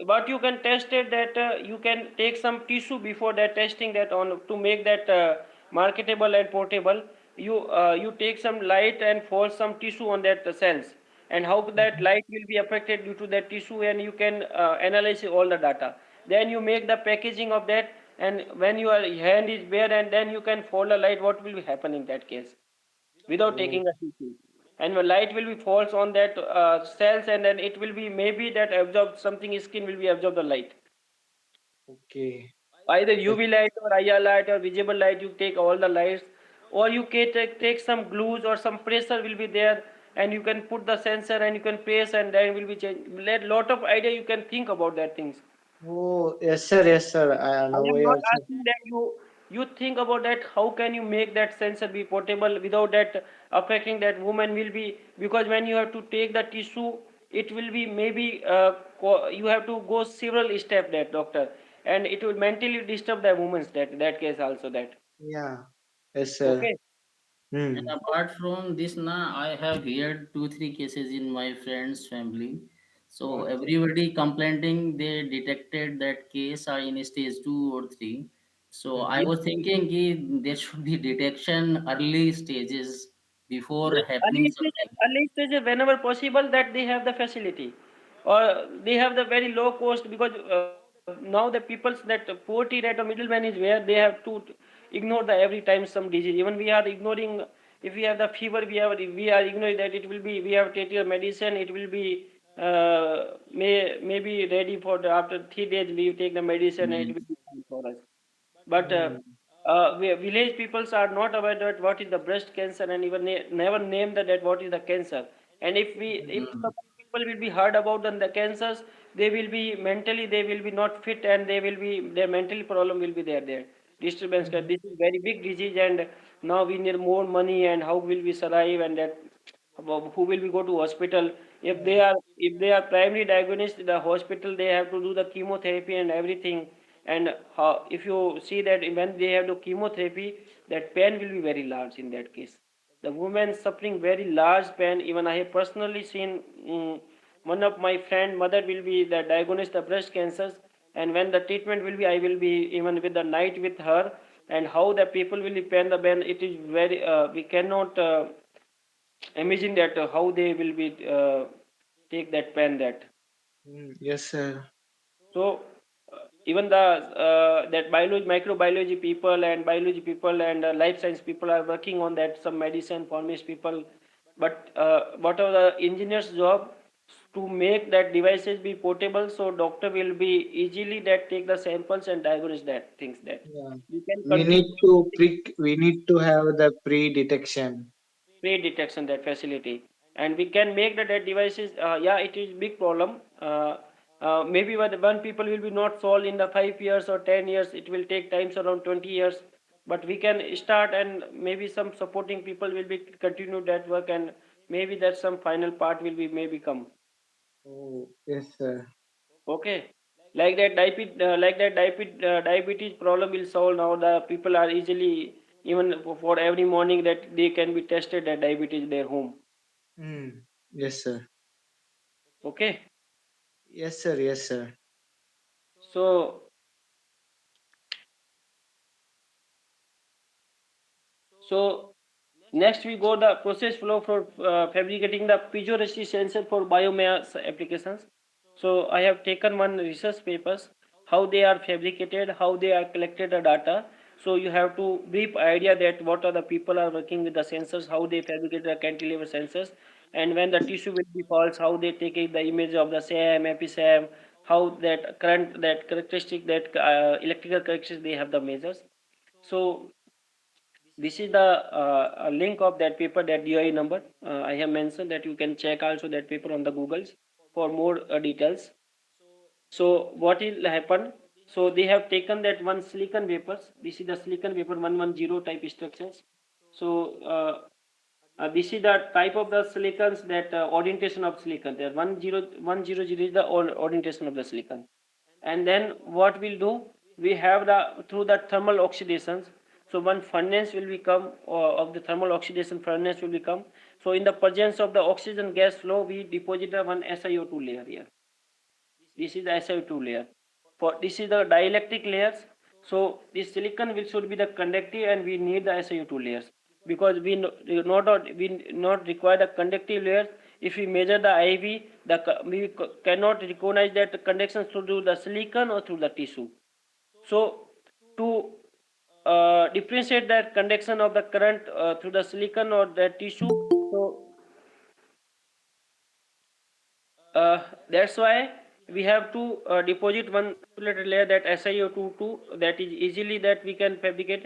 what you can test it that you can take some tissue before that testing that on to make that marketable and portable. You take some light and force some tissue on that cells, and how that Mhm. light will be affected due to that tissue, and you can analyze all the data. Then you make the packaging of that, and when your hand is bare, and then you can follow the light. What will happen in that case? Without Oh, taking a tissue, and when light will be falls on that cells, and then it will be maybe that absorb something skin will be absorb the light, okay. either Yes. UV light or IR light or visible light. You take all the lights, or you can take some glues or some pressure will be there, and you can put the sensor and you can press, and then will be change. Let lot of idea you can think about that things. Oh, yes, sir. Yes, sir. I I know. am I not also. asking that you think about that. How can you make that sensor be portable without that affecting that woman will be, because when you have to take the tissue, it will be maybe you have to go several steps that doctor, and it will mentally disturb the woman's that case also that. Yeah. Yes, sir. Okay. And Hmm. apart from this, na, I have heard two, three cases in my friend's family. So Okay. everybody complaining they detected that case are in stage 2 or 3. So I Hmm. was thinking ki there should be detection early stages before Yes, happening something. early stage, whenever possible, that they have the facility, or they have the very low cost, because now the people's that poverty rate of middleman is where they have to ignore the every time some disease. Even we are ignoring, if we have the fever, we are ignoring that it will be, we have taken a medicine, it will be maybe ready for the, after 3 days we take the medicine and it Mm. will be fine for us. But Hmm. village peoples are not aware that what is the breast cancer, and even never name that what is the cancer. And if Mm. some people will be heard about the cancers, they will be mentally, they will be not fit, and they will be, their mental problem will be there disturbance. Hmm. This is very big disease, and now we need more money, and how will we survive, and that who will we go to hospital. If they are primary diagnosed, the hospital, they have to do the chemotherapy and everything. And how, if you see that when they have the chemotherapy, that pain will be very large in that case. The woman suffering very large pain. Even I have personally seen, one of my friend mother will be the diagnosed the breast cancers, and when the treatment will be, I will be even with the night with her, and how the people will be pain the pain, it is very, we cannot imagine that how they will be take that pen that. Hmm. Yes, sir. So even the that biology, microbiology people and biology people and life science people are working on that, some medicine pharmacist people. But what are the engineers job, to make that devices be portable, so doctor will be easily that take the samples and diagnose that things that Yeah. we can We need continue to we need to have the pre-detection. pre-detection that facility, and we can make the dead devices. Yeah, it is big problem. Maybe one people will be not solved in the 5 years or 10 years, it will take times around 20 years. But we can start, and maybe some supporting people will be continue that work, and maybe that some final part will be maybe come. Oh, yes, sir. Okay, diabetes problem will solve. Now the people are easily, even for every morning, that they can be tested that diabetes in their home. Hmm. Yes, sir. Okay. Yes, sir. Yes, sir. So, so next we go the process flow for fabricating the piezoresistive sensor for biomass applications. So I have taken one research papers, how they are fabricated, how they are collected the data. So you have to brief idea that what are the people are working with the sensors, how they fabricate the cantilever sensors, and when the tissue will be false, how they take the image of the SAM, EpiSAM, how that current, that characteristic, that electrical characteristics they have the measures. So this is the link of that paper, that DOI number. I have mentioned that you can check also that paper on the Googles for more details. So what will happen? So they have taken that one silicon wafers. This is the silicon wafer 110 type structures. So this is the type of the silicons, that orientation of silicon. There 100 is the orientation of the silicon. And then what we'll do, we have the, through the thermal oxidations, so one furnace will become, of the thermal oxidation furnace will become. So in the presence of the oxygen gas flow, we deposit the one SiO2 layer here. This is the SiO2 layer. For this is the dielectric layers. So this silicon will should be the conductive, and we need the SiO2 layers, because we not require the conductive layers. If we measure the IV, we cannot recognize that conduction through the silicon or through the tissue. So to differentiate that conduction of the current through the silicon or the tissue, so that's why we have to deposit one insulated layer, that SiO2 that is easily that we can fabricate.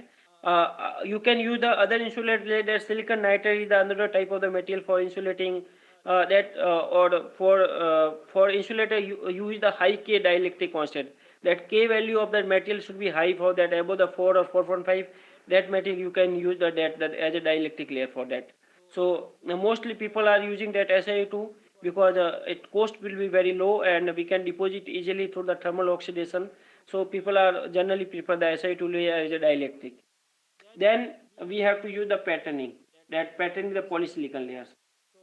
You can use the other insulated layer, that silicon nitride is the another type of the material for insulating, that or for insulator you use the high K dielectric constant. That K value of that material should be high, for that above the 4 or 4.5, that material you can use that as a dielectric layer for that. So mostly people are using that SiO2, because it cost will be very low, and we can deposit easily through the thermal oxidation. So people are generally prefer the SiO2 layer as a dielectric. Then we have to use the patterning. that patterning the polysilicon layers.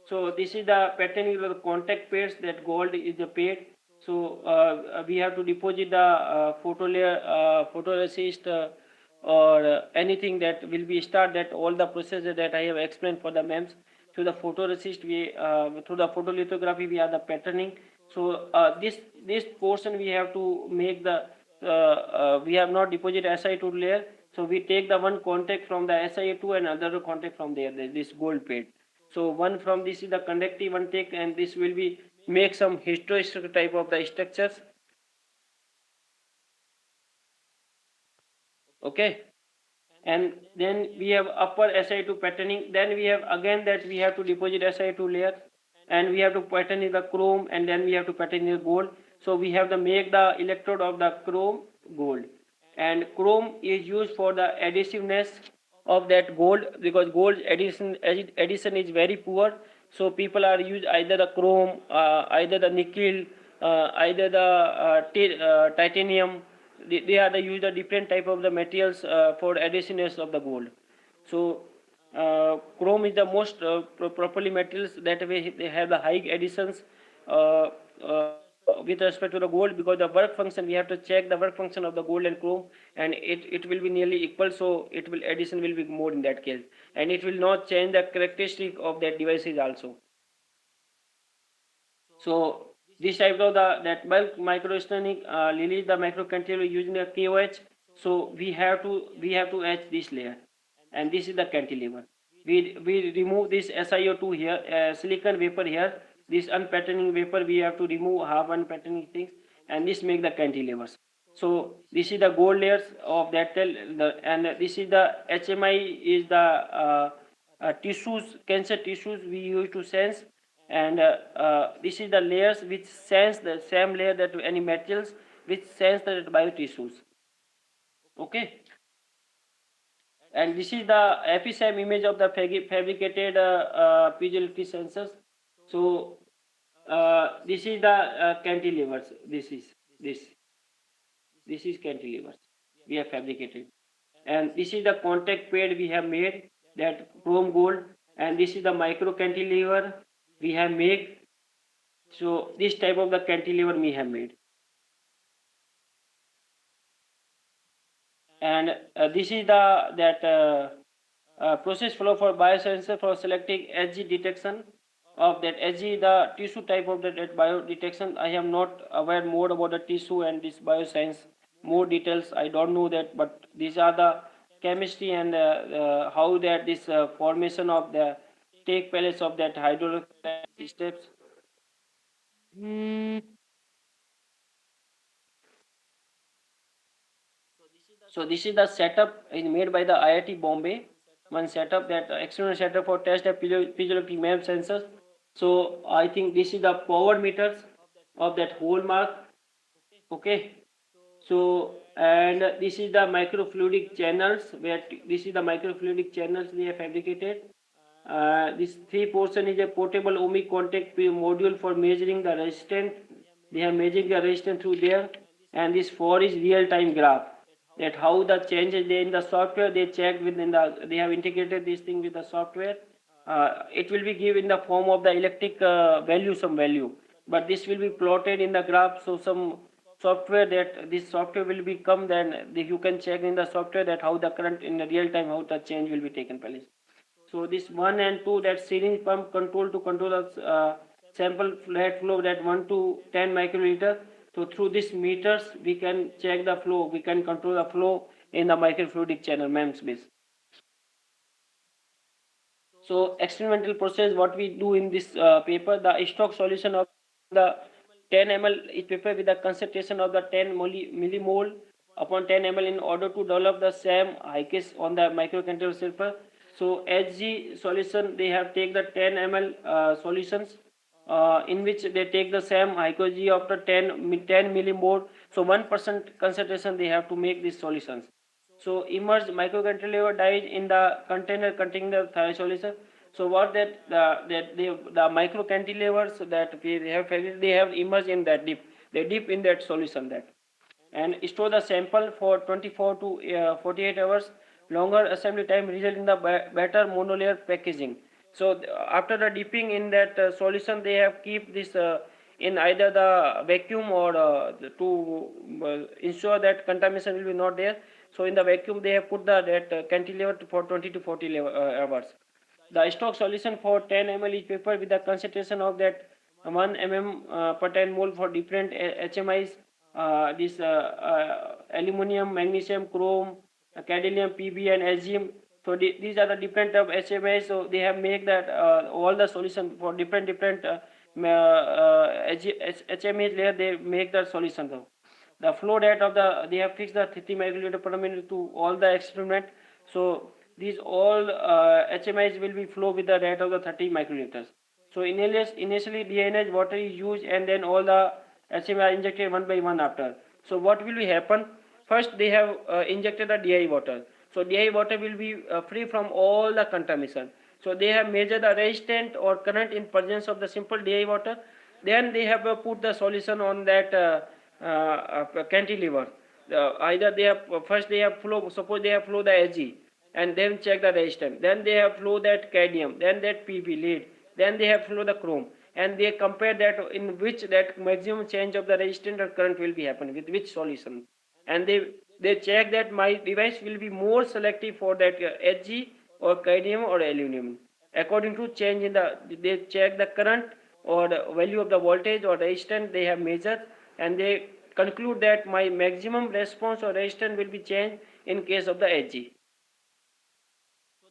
So this is the patterning of the contact pairs that gold is the pair. So we have to deposit the photo layer, photoresist, or anything that will be start that all the processes that I have explained for the MEMS. Through the photoresist, we through the photolithography we have the patterning. So this portion we have to make the we have not deposit Si2 layer. So we take the one contact from the Si2 and another contact from there, this gold paid. So one from this is the conductive one take, and this will be make some histohistoric type of the structures. Okay, and then we have upper Si2 patterning. Then we have again that we have to deposit Si2 layer, and we have to pattern in the chrome, and then we have to pattern in the gold. So we have to make the electrode of the chrome gold, and chrome is used for the adhesiveness of that gold, because gold addition is very poor. So people are use either the chrome, either the nickel, either the titanium. They are the use the different type of the materials for adhesiveness of the gold. So chrome is the most properly materials that way they have the high additions uh, uh, with respect to the gold, because the work function we have to check the work function of the gold and chrome, and it will be nearly equal. So it will addition will be more in that case, and it will not change the characteristic of that devices also. So this type of that bulk microstenic release the microcantilever using a KOH. So we have to etch this layer, and this is the cantilever. We remove this SiO2 here, silicon vapor here. This unpatterning vapor we have to remove half unpatterning things, and this make the cantilevers. So this is the gold layers of that and this is the HMI is the tissues, cancer tissues we use to sense, and this is the layers which sense the same layer that any materials which sense the biotissues. Okay, and this is the FSM image of the fabricated piezoelectric sensors. So this is the cantilevers. This is cantilevers we have fabricated, and this is the contact pad we have made, that chrome gold, and this is the micro cantilever we have made. So this type of the cantilever we have made, and this is the that process flow for biosensor for selecting Hg detection of that Hg, the tissue type of that bio detection. I am not aware more about the tissue and this bioscience more details. I don't know that, but these are the chemistry and how that this formation of the take place of that hydraulic steps. So this is the setup is made by the IIT Bombay. One setup that external setup for test of piezoelectric MEMS sensors. So I think this is the power meters of that hallmark. Okay. So and this is the microfluidic channels where this is the microfluidic channels they have fabricated. This three portion is a portable ohmic contact module for measuring the resistance. They are measuring the resistance through there, and this four is real-time graph. That how the changes they in the software they checked within the they have integrated this thing with the software. It will be given in the form of the electric value, some value, but this will be plotted in the graph. So some software that this software will become, then you can check in the software that how the current in the real time how the change will be taken place. So this 1 and 2, that syringe pump control to control the sample flat flow that 1 to 10 microliter. So through these meters we can check the flow, we can control the flow in the microfluidic channel MEMS base. So experimental process what we do in this paper, the stock solution of the 10 ml is prepared with the concentration of the 10 millimole upon 10 ml in order to develop the same HICAS on the microcantilever surface. So Hg solution they have take the 10 ml solutions in which they take the same HICAS after 10 millimole. So 1% concentration they have to make these solutions. So immersed microcantilever dies in the container containing the thyroid solution. So what the micro cantilevers that we have they have immersed in that dip. They dip in that solution that, and store the sample for 24 to 48 hours. Longer assembly time result in the better monolayer packaging. So after the dipping in that solution, they have keep this in either the vacuum or to ensure that contamination will be not there. So in the vacuum, they have put the that cantilever for 20 to 40 hours. The stock solution for 10 ml each paper with the concentration of that 1 per 10 mole for different HMIs, this aluminum, magnesium, chrome, cadmium, PB, and SGM. So these are the different of HMIs. So they have made that all the solution for different HMIs layer. They make the solution. Though the flow rate of the they have fixed the 30 microliter per minute to all the experiment. So these all HMIs will be flow with the rate of the 30 microliters. So initially deionized water is used and then all the HMI are injected one by one after. So what will be happen? First they have injected the DI water. So DI water will be free from all the contamination. So they have measured the resistant or current in presence of the simple DI water. Then they have put the solution on that cantilever. Either they have first they have flow, suppose they have flow the Ag and then check the resistance, then they have flow that cadmium, then that PB lead, then they have flow the chrome, and they compare that in which that maximum change of the resistance or current will be happen with which solution, and they check that my device will be more selective for that Hg or cadmium or aluminum according to change in the, they check the current or the value of the voltage or resistance they have measured, and they conclude that my maximum response or resistance will be changed in case of the Hg.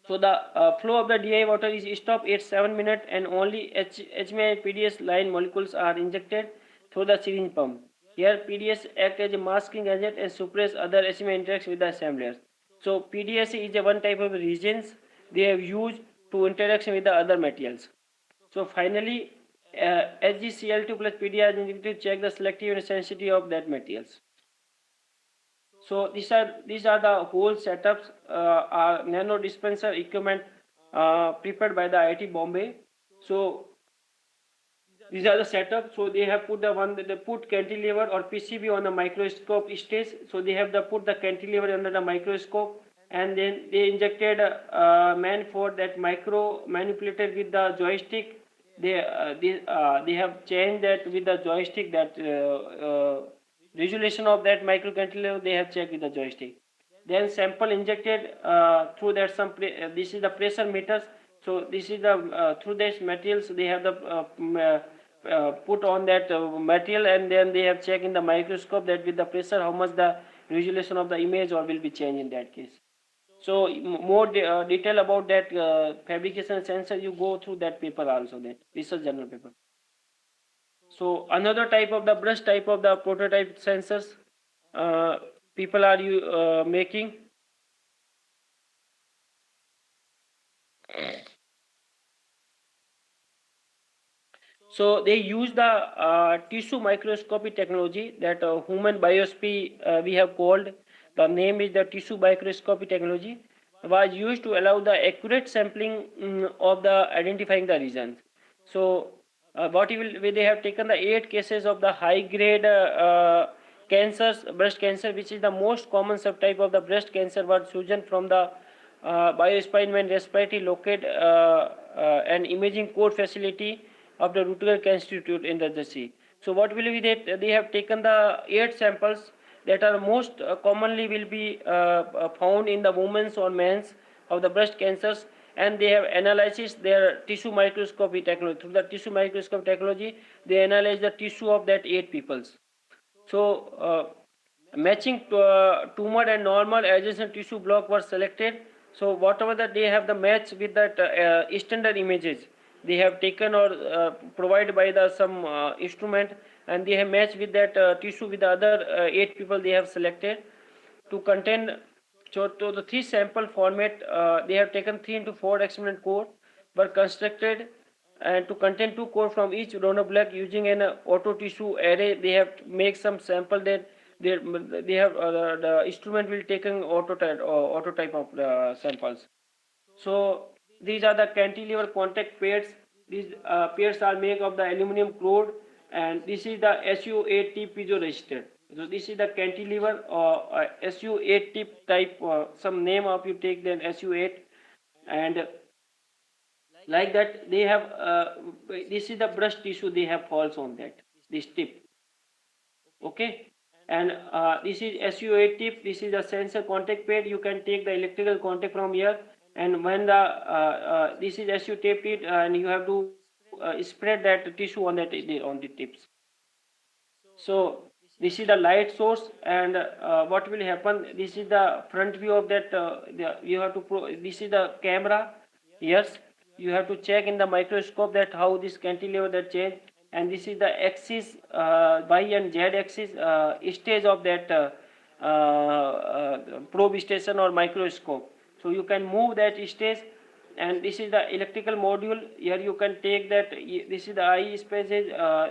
So the flow of the DI water is stopped at 7 minutes and only HMI PDS line molecules are injected through the syringe pump. Here PDS act as a masking agent and suppress other HMI interacts with the assemblers. So PDS is a one type of reagents they have used to interaction with the other materials. So finally HgCl2 plus PDR is injected to check the selectivity and sensitivity of that materials. So these are the whole setups, are nano dispenser equipment prepared by the IIT Bombay. So these are the setups. So they have put the one they put cantilever or PCB on the microscope stage. So they have the put the cantilever under the microscope, and then they injected man for that micro manipulated with the joystick. They have changed that with the joystick that resolution of that micro cantilever they have checked with the joystick. Then sample injected through that this is the pressure meters. So this is the through this materials they have the put on that material, and then they have checked in the microscope that with the pressure how much the resolution of the image or will be changed in that case. So more detail about that fabrication sensor you go through that paper also, that research journal paper. So another type of the brush type of the prototype sensors uh, people are you making. So they use the tissue microscopy technology that human biopsy we have called. The name is the tissue microscopy technology. Was used to allow the accurate sampling of the identifying the regions. So what they have taken the 8 cases of the high grade cancers, breast cancer, which is the most common subtype of the breast cancer, was chosen from the biospine respiratory locate an imaging code facility of the Rutger Institute in the Jersey. So what will be that they have taken the 8 samples that are most commonly will be found in the women's or men's of the breast cancers, and they have analyzed their tissue microscopy technology. Through the tissue microscope technology, they analyze the tissue of that 8 peoples. So matching tumor and normal adjacent tissue block were selected. So whatever that they have the match with that standard images they have taken or provided by the some instrument, and they have matched with that tissue with the other 8 people they have selected to contain. So to the 3 sample format they have taken 3 into 4 experiment core were constructed and to contain 2 core from each donor block using an auto tissue array. They have make some sample that they have the instrument will take an auto type of samples. So these are the cantilever contact pairs. These pairs are made of the aluminum chloride, and this is the SU8T piezo resistor. So this is the cantilever SU8 tip type. Some name of you take then SU8, and like that they have. This is the brush tissue they have falls on that this tip. Okay, and this is SU8 tip. This is a sensor contact pad. You can take the electrical contact from here, and when the this is SU tape it, and you have to spread that tissue on that on the tips. So this is the light source, and what will happen? This is the front view of that. You have to this is the camera. Yes, you have to check in the microscope that how this cantilever that change, and this is the axis, y and z axis stage of that probe station or microscope. So you can move that stage, and this is the electrical module. Here you can take that. This is the eye space,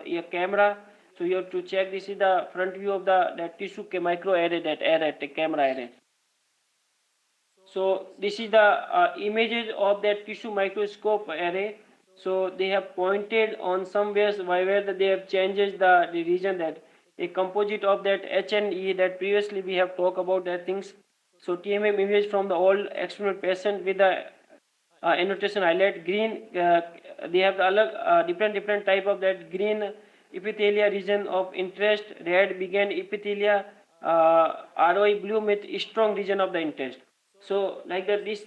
your camera. So you have to check. This is the front view of the that tissue micro array, that array, the camera array. So this is the images of that tissue microscope array. So they have pointed on somewhere where they have changes the region, that a composite of that H and E that previously we have talked about that things. So TMM image from the old external patient with the annotation highlight green. They have the different type of that green epithelia region of interest, red began epithelia, ROI blue with strong region of the interest. So like that, this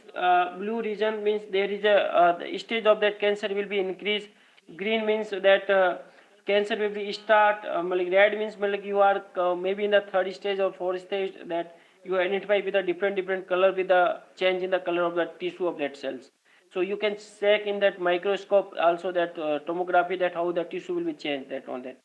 blue region means there is a the stage of that cancer will be increased. Green means that cancer will be start. Like red means like you are maybe in the third stage or fourth stage, that you identify with a different color with the change in the color of the tissue of that cells. So you can check in that microscope also that tomography, that how the tissue will be changed that on that.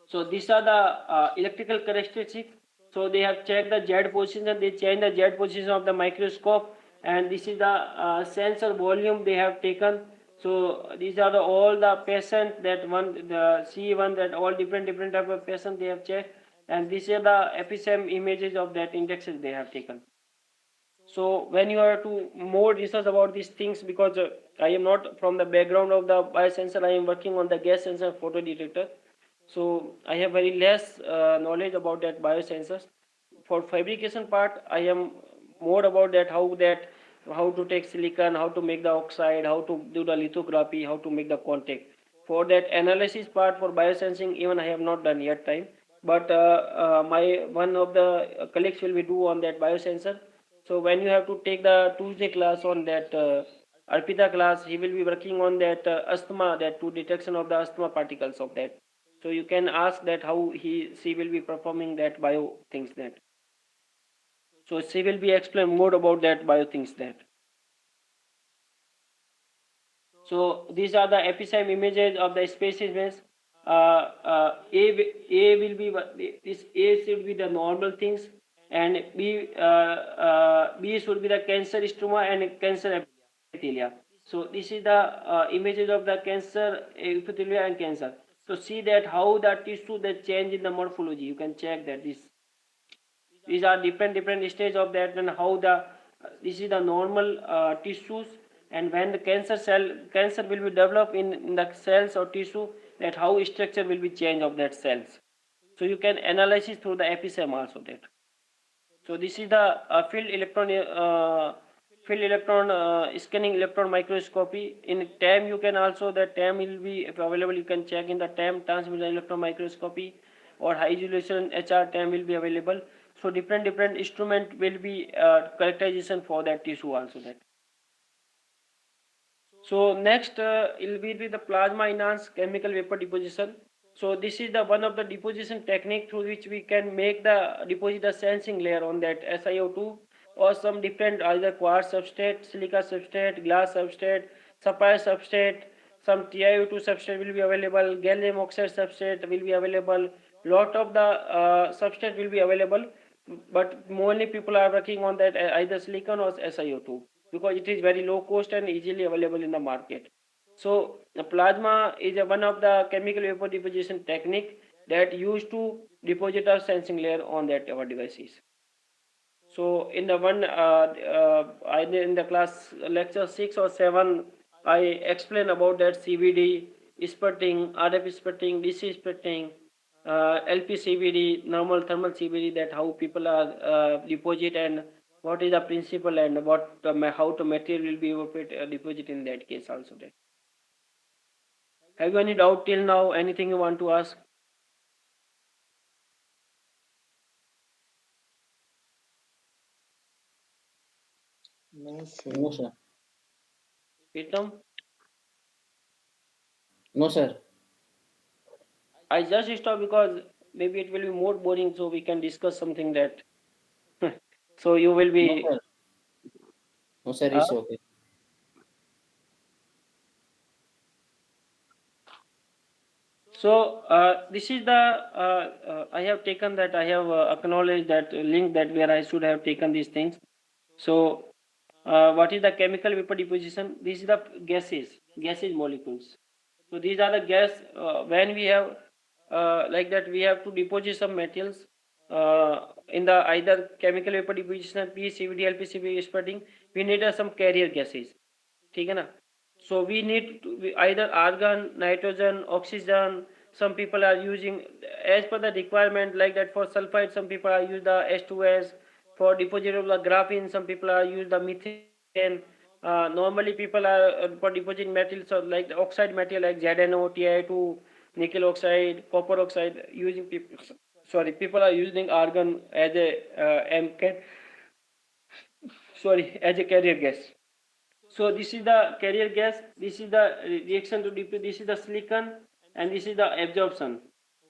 So these are the electrical characteristics. So they have checked the Z position, they change the Z position of the microscope, and this is the sensor volume they have taken. So these are all the patient that one, the C1, that all different type of patient they have checked, and these are the FSM images of that indexes they have taken. So when you are to more research about these things, because I am not from the background of the biosensor, I am working on the gas sensor photo detector. So I have very less knowledge about that biosensors. For fabrication part, I am more about that how to take silicon, how to make the oxide, how to do the lithography, how to make the contact. For that analysis part for biosensing, even I have not done yet time. But my one of the colleagues will be do on that biosensor. So when you have to take the Tuesday class on that Arpita class, he will be working on that asthma, that to detection of the asthma particles of that. So you can ask that how she will be performing that bio things that. So she will be explain more about that bio things that. So these are the episode images of the specimens. A will be this A should be the normal things, and B should be the cancer stroma and cancer epithelia. So this is the images of the cancer epithelia and cancer. So see that how the tissue that change in the morphology. You can check that these are different stage of that, and how the this is the normal tissues, and when the cancer will be developed in the cells or tissue, that how structure will be changed of that cells. So you can analyze it through the FSM also that. So this is the field electron scanning electron microscopy. In TAM you can also, the TAM will be available. You can check in the TAM, transmission electron microscopy, or high resolution HR TAM will be available. So different instrument will be characterization for that tissue also that. So next it will be the plasma enhanced chemical vapor deposition. So this is the one of the deposition technique through which we can make the deposit the sensing layer on that SiO2, or some different either quartz substrate, silica substrate, glass substrate, sapphire substrate, some TiO2 substrate will be available, gallium oxide substrate will be available. Lot of the substrate will be available, but mostly people are working on that either silicon or SiO2, because it is very low cost and easily available in the market. So the plasma is one of the chemical vapor deposition technique that used to deposit a sensing layer on that our devices. So in the one either in the class lecture 6 or 7, I explain about that CVD, sputting, RF sputting, DC sputting, LPCVD, normal thermal CVD, that how people are deposit and what is the principle and what how to material will be deposit in that case also. That. Have you any doubt till now? Anything you want to ask? No, sir. No, sir. Pritam? No, sir. I just stop because maybe it will be more boring, so we can discuss something that. So you will No, be. sir. No, sir. Uh, It's okay. so this is the I have taken that, I have acknowledged that link that where I should have taken these things. So what is the chemical vapor deposition? This is the gases molecules. So these are the gas when we have like that we have to deposit some metals in the either chemical vapor deposition PCVD LPCVD spreading. We need some carrier gases. ठीक है ना? So we need either argon, nitrogen, oxygen. Some people are using as per the requirement, like that for sulfide some people are use the H2S. For deposit of the graphene some people are use the methane. Normally people are for depositing metals or like the oxide material like ZNO, Ti2, nickel oxide, copper oxide using people. Sorry, people are using argon as a MCAT, sorry, as a carrier gas. So this is the carrier gas, this is the reaction to this is the silicon, and this is the absorption.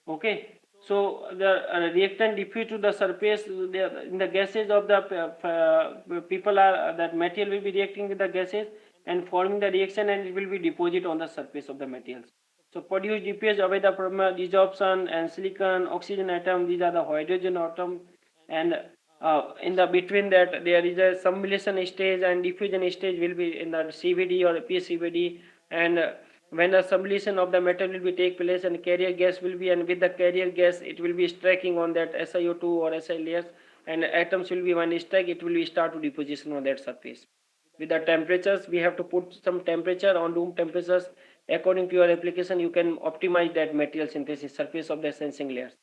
Okay, so the reactant diffuse to the surface, in the gases of the people are that material will be reacting with the gases and forming the reaction, and it will be deposit on the surface of the materials. So produce diffuse away the from desorption and silicon, oxygen atom, these are the hydrogen atom, and in the between that there is a sublimation stage and diffusion stage will be in the CVD or PCVD, and when the sublimation of the metal will be take place and carrier gas will be, and with the carrier gas it will be striking on that SiO2 or Si layers, and atoms will be when strike it will be start to deposition on that surface. With the temperatures we have to put some temperature on room temperatures. According to your application you can optimize that material synthesis surface of the sensing layers.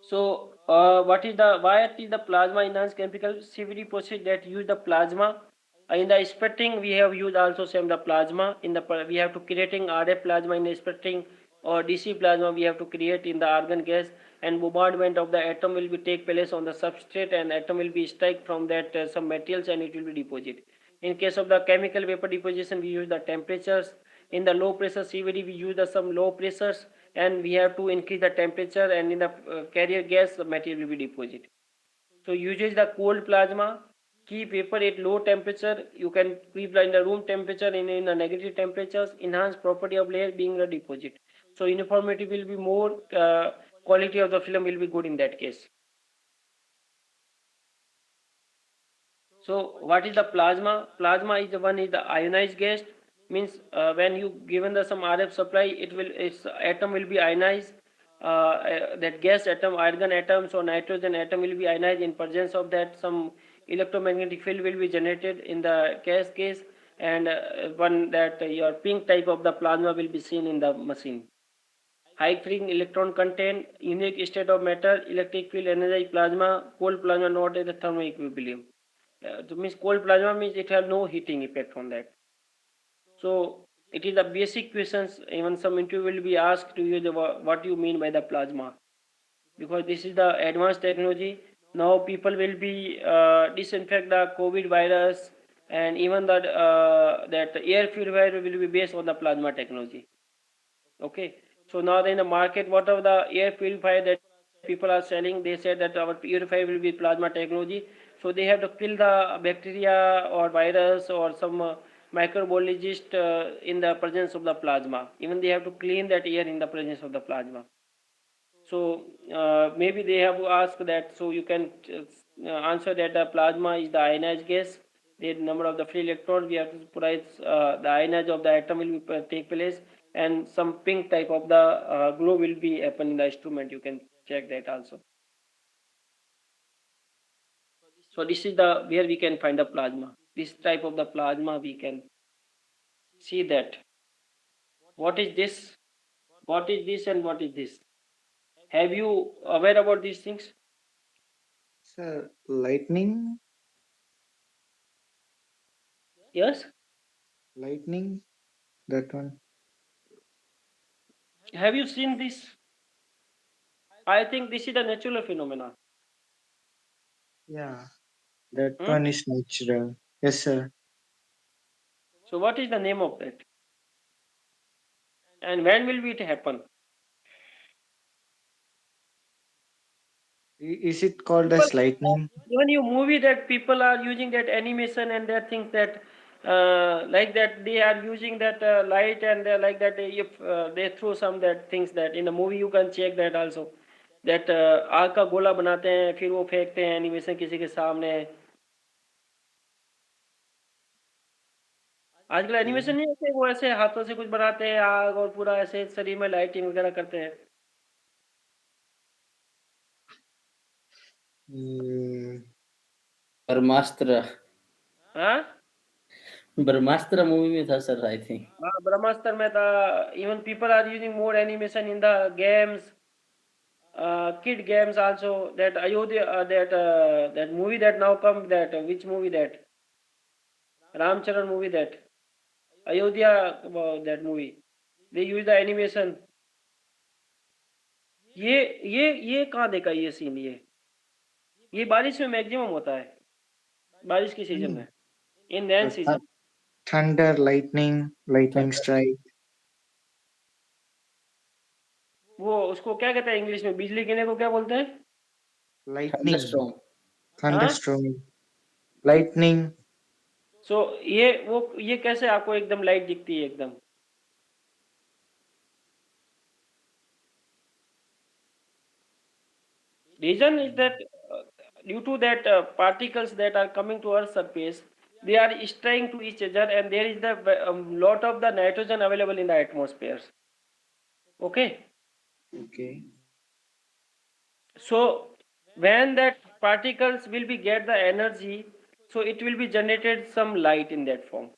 So, what is the why is the plasma enhanced chemical CVD process that use the plasma? In the spectring, we have used also same the plasma. In the we have to creating RF plasma in the spectring, or DC plasma we have to create in the argon gas, and bombardment of the atom will be take place on the substrate, and atom will be strike from that some materials and it will be deposit. In case of the chemical vapor deposition, we use the temperatures. In the low pressure CVD, we use the some low pressures, and we have to increase the temperature, and in the carrier gas the material will be deposit. So uses the cold plasma, keep vapor at low temperature. You can keep in the room temperature in the negative temperatures, enhance property of layer being the deposit. So uniformity will be more, quality of the film will be good in that case. So what is the plasma? Plasma is the one is the ionized gas. Means when you given the some RF supply, its atom will be ionized. That gas atom, argon atoms or nitrogen atom will be ionized. In presence of that, some electromagnetic field will be generated in the gas case, and one that your pink type of the plasma will be seen in the machine. High free electron content, unique state of matter, electric field energized plasma, cold plasma not at the thermal equilibrium. Means cold plasma means it has no heating effect on that. So it is the basic questions. Even some interview will be asked to you what you mean by the plasma, because this is the advanced technology. Now people will be disinfect the COVID virus, and even that air purifier will be based on the plasma technology. Okay, so now in the market, whatever the air purifier that people are selling, they said that our purifier will be plasma technology. So they have to kill the bacteria or virus or some microbiologist in the presence of the plasma. Even they have to clean that air in the presence of the plasma. So maybe they have to ask that. So you can answer that the plasma is the ionized gas. The number of the free electrons we have to provide, the ionization of the atom will be, take place, and some pink type of the glow will be happen in the instrument. You can check that also. So this is the where we can find the plasma. This type of the plasma we can See that. What is this? What is this and what is this? Have you aware about these things? Sir, lightning, Yes. lightning, that one. Have you seen this? I think this is a natural phenomena. Yeah, that Hmm? one is natural. Yes, sir. So what is the name of that? And when will it happen? Is it called People, as lightning? even you movie that people are using that animation and their things that like that they are using that light and they're like that if they throw some that things that in a movie you can check that also that आग का गोला बनाते हैं फिर वो फेंकते हैं animation किसी के सामने आजकल Okay. एनिमेशन नहीं होते वो ऐसे हाथों से कुछ बनाते हैं आग और पूरा ऐसे शरीर में लाइटिंग वगैरह करते हैं Mm, ब्रह्मास्त्र हाँ ब्रह्मास्त्र मूवी में था सर, आई थिंक। हाँ ब्रह्मास्त्र में था even people are using more animation in the games kid games also that Ayodhya that movie that now come that which movie that Ramcharan movie that Ayodhya that movie they use the animation ये ये कहाँ देखा ये scene ये बारिश में maximum होता है बारिश के सीजन mm. में इन रैन season Thunder, lightning, lightning strike, वो उसको क्या कहते हैं इंग्लिश में बिजली गिरने को क्या बोलते हैं lightning, थंडरस्टॉर्म। हाँ thunderstorm, lightning. सो ये कैसे आपको एकदम लाइट दिखती है एकदम reason is that due to that particles that are coming to Earth's surface, they are straying to each other, and there is the lot of the nitrogen available in the atmosphere. Okay, Okay. so when that particles will be get the energy, so it will be generated some light in that form,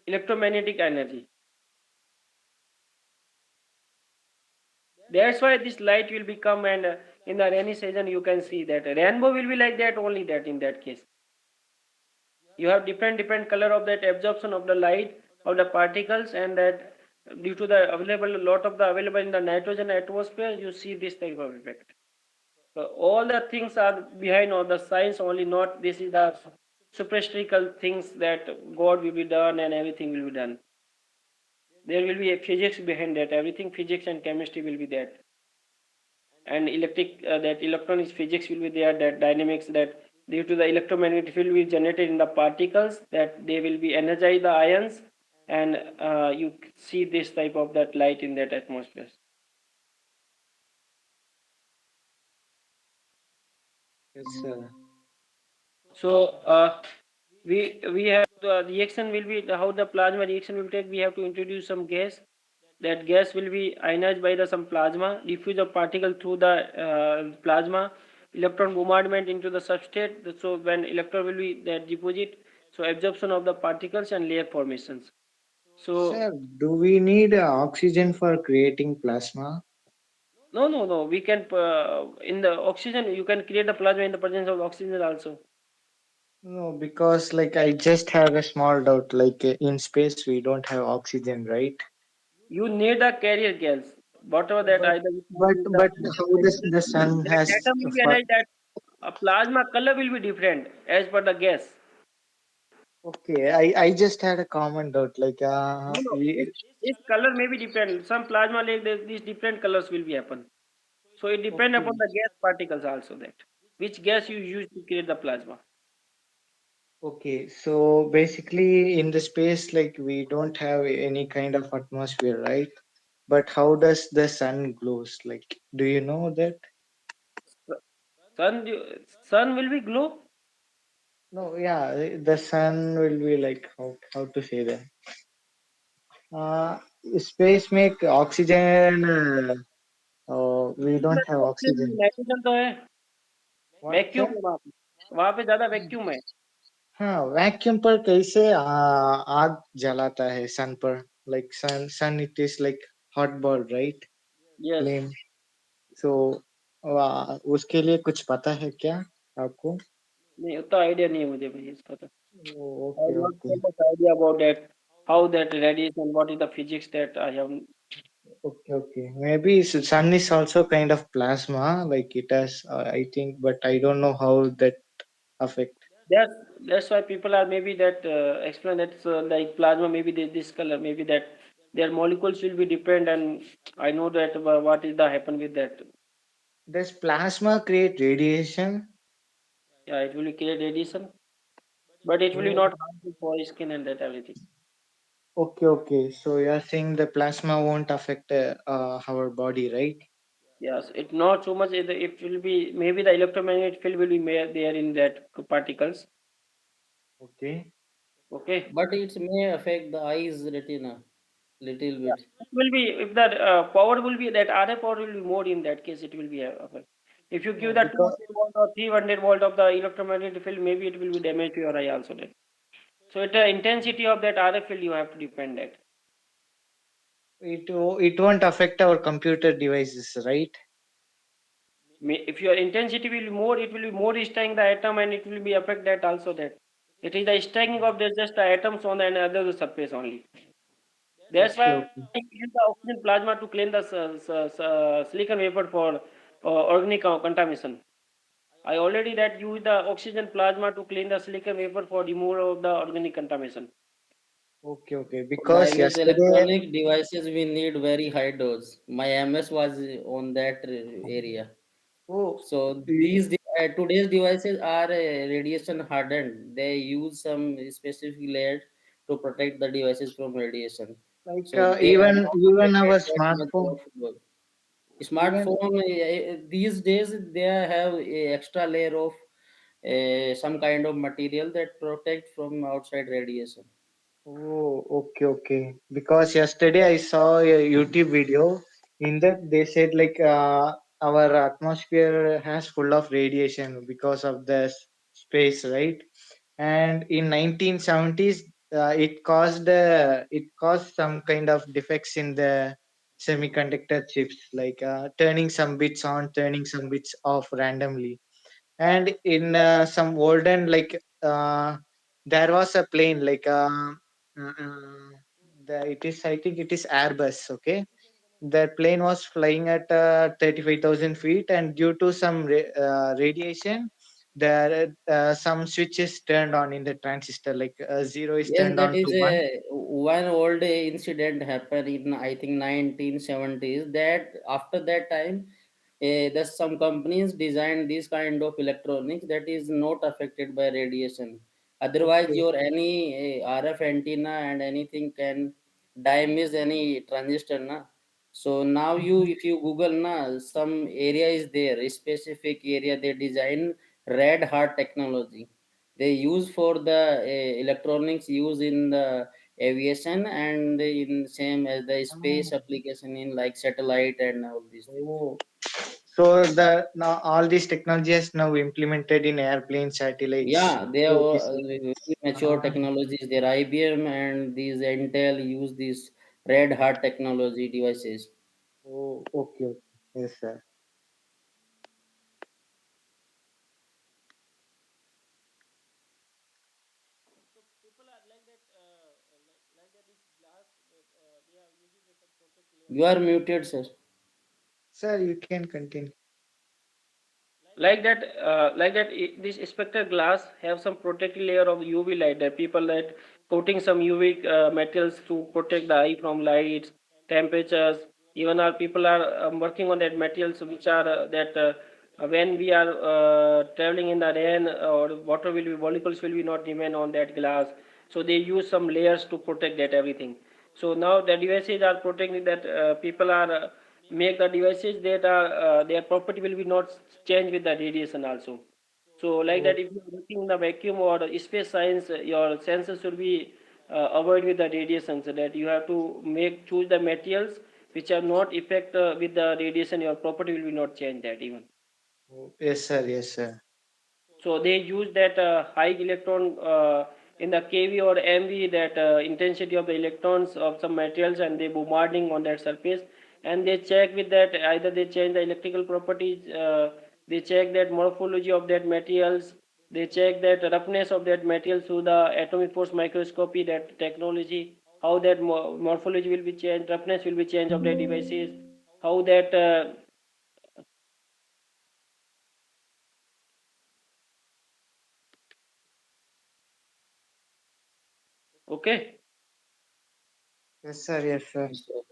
electromagnetic energy. That's why this light will become and in the rainy season you can see that rainbow will be like that only that in that case. You have different color of that absorption of the light of the particles and that due to the available lot of the available in the nitrogen atmosphere you see this type of effect so all the things are behind all the science only not this is the superstitional things that god will be done and everything will be done there will be a physics behind that everything physics and chemistry will be there and electric that electronics physics will be there that dynamics that due to the electromagnetic field will be generated in the particles that they will be energize the ions and you see this type of that light in that atmosphere Yes, sir. so we have the reaction will be how the plasma reaction will take we have to introduce some gas that gas will be ionized by the some plasma diffuse a particle through the plasma electron bombardment into the substrate so when electron will be that deposit so absorption of the particles and layer formations so Sir, do we need oxygen for creating plasma? no we can in the oxygen you can create the plasma in the presence of oxygen also No, because like I just have a small doubt. Like in space, we don't have oxygen, right? you need a carrier gas whatever that But either but how does the sun that has? atom will be energized that a plasma color will be different as per the gas. Okay, I just had a common doubt. Like No. This color may be different. Some plasma like these different colors will be happen. So it depend upon okay, the gas particles also that which gas you use to create the plasma. okay. So basically, in the space, like we don't have any kind of atmosphere, right? But how does the sun glows? Like, do you know that? Sun will be glow. No, yeah, the sun will be like how to say that? Uh, Space make oxygen. We don't have oxygen. Nitrogen तो है What, vacuum sir? है वहाँ पे ज्यादा vacuum है हाँ, vacuum पर कैसे आग जलाता है सन पर, like sun it is like hot ball right, Yes. Flame. So उसके लिए कुछ पता है क्या आपको? नहीं उतना आइडिया नहीं है मुझे भाई इसका तो। I okay have not okay so much idea about that, how that radiation, what is the physics that I have. Okay okay may be sun is also kind of plasma like it has I think, but I don't know how that affect. That's that's why people are maybe that explain that like plasma maybe this color maybe that their molecules will be different, and I know that what is the happen with that. Does plasma create radiation? Yeah, it will create radiation, but it will be Oh, not harmful for skin and that everything. okay, okay. So you're saying the plasma won't affect our body, right? Yes, it not so much. It will be maybe the electromagnetic field will be there in that particles. Okay. Okay. But it may affect the eyes retina little Yeah, bit. it will be if the power will be that RF power will be more in that case. It will be if you give No, the because 200 volt or 300 volt of the electromagnetic field, maybe it will be damage to your eye also. Then. So the intensity of that RF field you have to depend that. it won't affect our computer devices, right? If your intensity will be more, it will be more staying the atom, and it will be affect that also that. It is the stacking of the just the atoms on the another surface only. That's Okay, why okay. we use the oxygen plasma to clean the silicon vapor for organic contamination. I already that use the oxygen plasma to clean the silicon vapor for removal of the organic contamination. Okay, okay. For Because damaged yesterday, electronic devices, we need very high dose. My MS was on that area. oh, So y- these today's devices are radiation hardened. They use some specific layers to protect the devices from radiation. like So they are even not even affected our that much smartphone, of work. even Smartphone these days they have a extra layer of some kind of material that protect from outside radiation. oh, okay, okay. Because yesterday I saw a YouTube video. In that they said like our atmosphere has full of radiation because of the space, right? And in 1970s, it caused some kind of defects in the semiconductor chips, like turning some bits on, turning some bits off randomly. And in some olden like there was a plane like uh, uh, it is I think it is Airbus. Okay, that plane was flying at 35,000 feet, and due to some radiation, there some switches turned on in the transistor, like zero is Yes, turned that on is to one. a one old incident happened in I think 1970s. That after that time, there's some companies designed this kind of electronics that is not affected by radiation. Otherwise, Okay. your any RF antenna and anything can damage any transistor, na. So now you, if you Google na, some area is there, a specific area they design red heart technology they use for the electronics used in the aviation and in same as the space Oh, application in like satellite and all these things. oh. So the now all these technology is now implemented in airplane satellites. Yeah, they are So this is very mature uh, technologies. Their IBM and these Intel use these red heart technology devices. oh, okay, okay. Yes, sir. So people are like that, like that. This glass, they are using the some protect layer You on are that. muted, sir. Sir, you can continue. Like that this spectral glass have some protective layer of UV light that people that coating some UV materials to protect the eye from lights, temperatures. Even our people are working on that materials which are that when we are traveling in the rain or water will be molecules will be not remain on that glass, so they use some layers to protect that everything. So now the devices are protecting that people are make the devices that are their property will be not change with the radiation also. So like Oh, that, if you are working in the vacuum or the space science, your senses should be avoid with the radiation, so that you have to make choose the materials which are not effect with the radiation. Your property will be not change that even. oh, yes, sir. Yes, sir. So they use that high electron in the kV or MV, that intensity of the electrons of some materials, and they bombarding on that surface, and they check with that, either they change the electrical properties, they check that morphology of that materials, they check that roughness of that material through the atomic force microscopy, that technology, how that morphology will be changed, roughness will be changed of the devices, how that okay. Yes, sir. Yes, sir. So,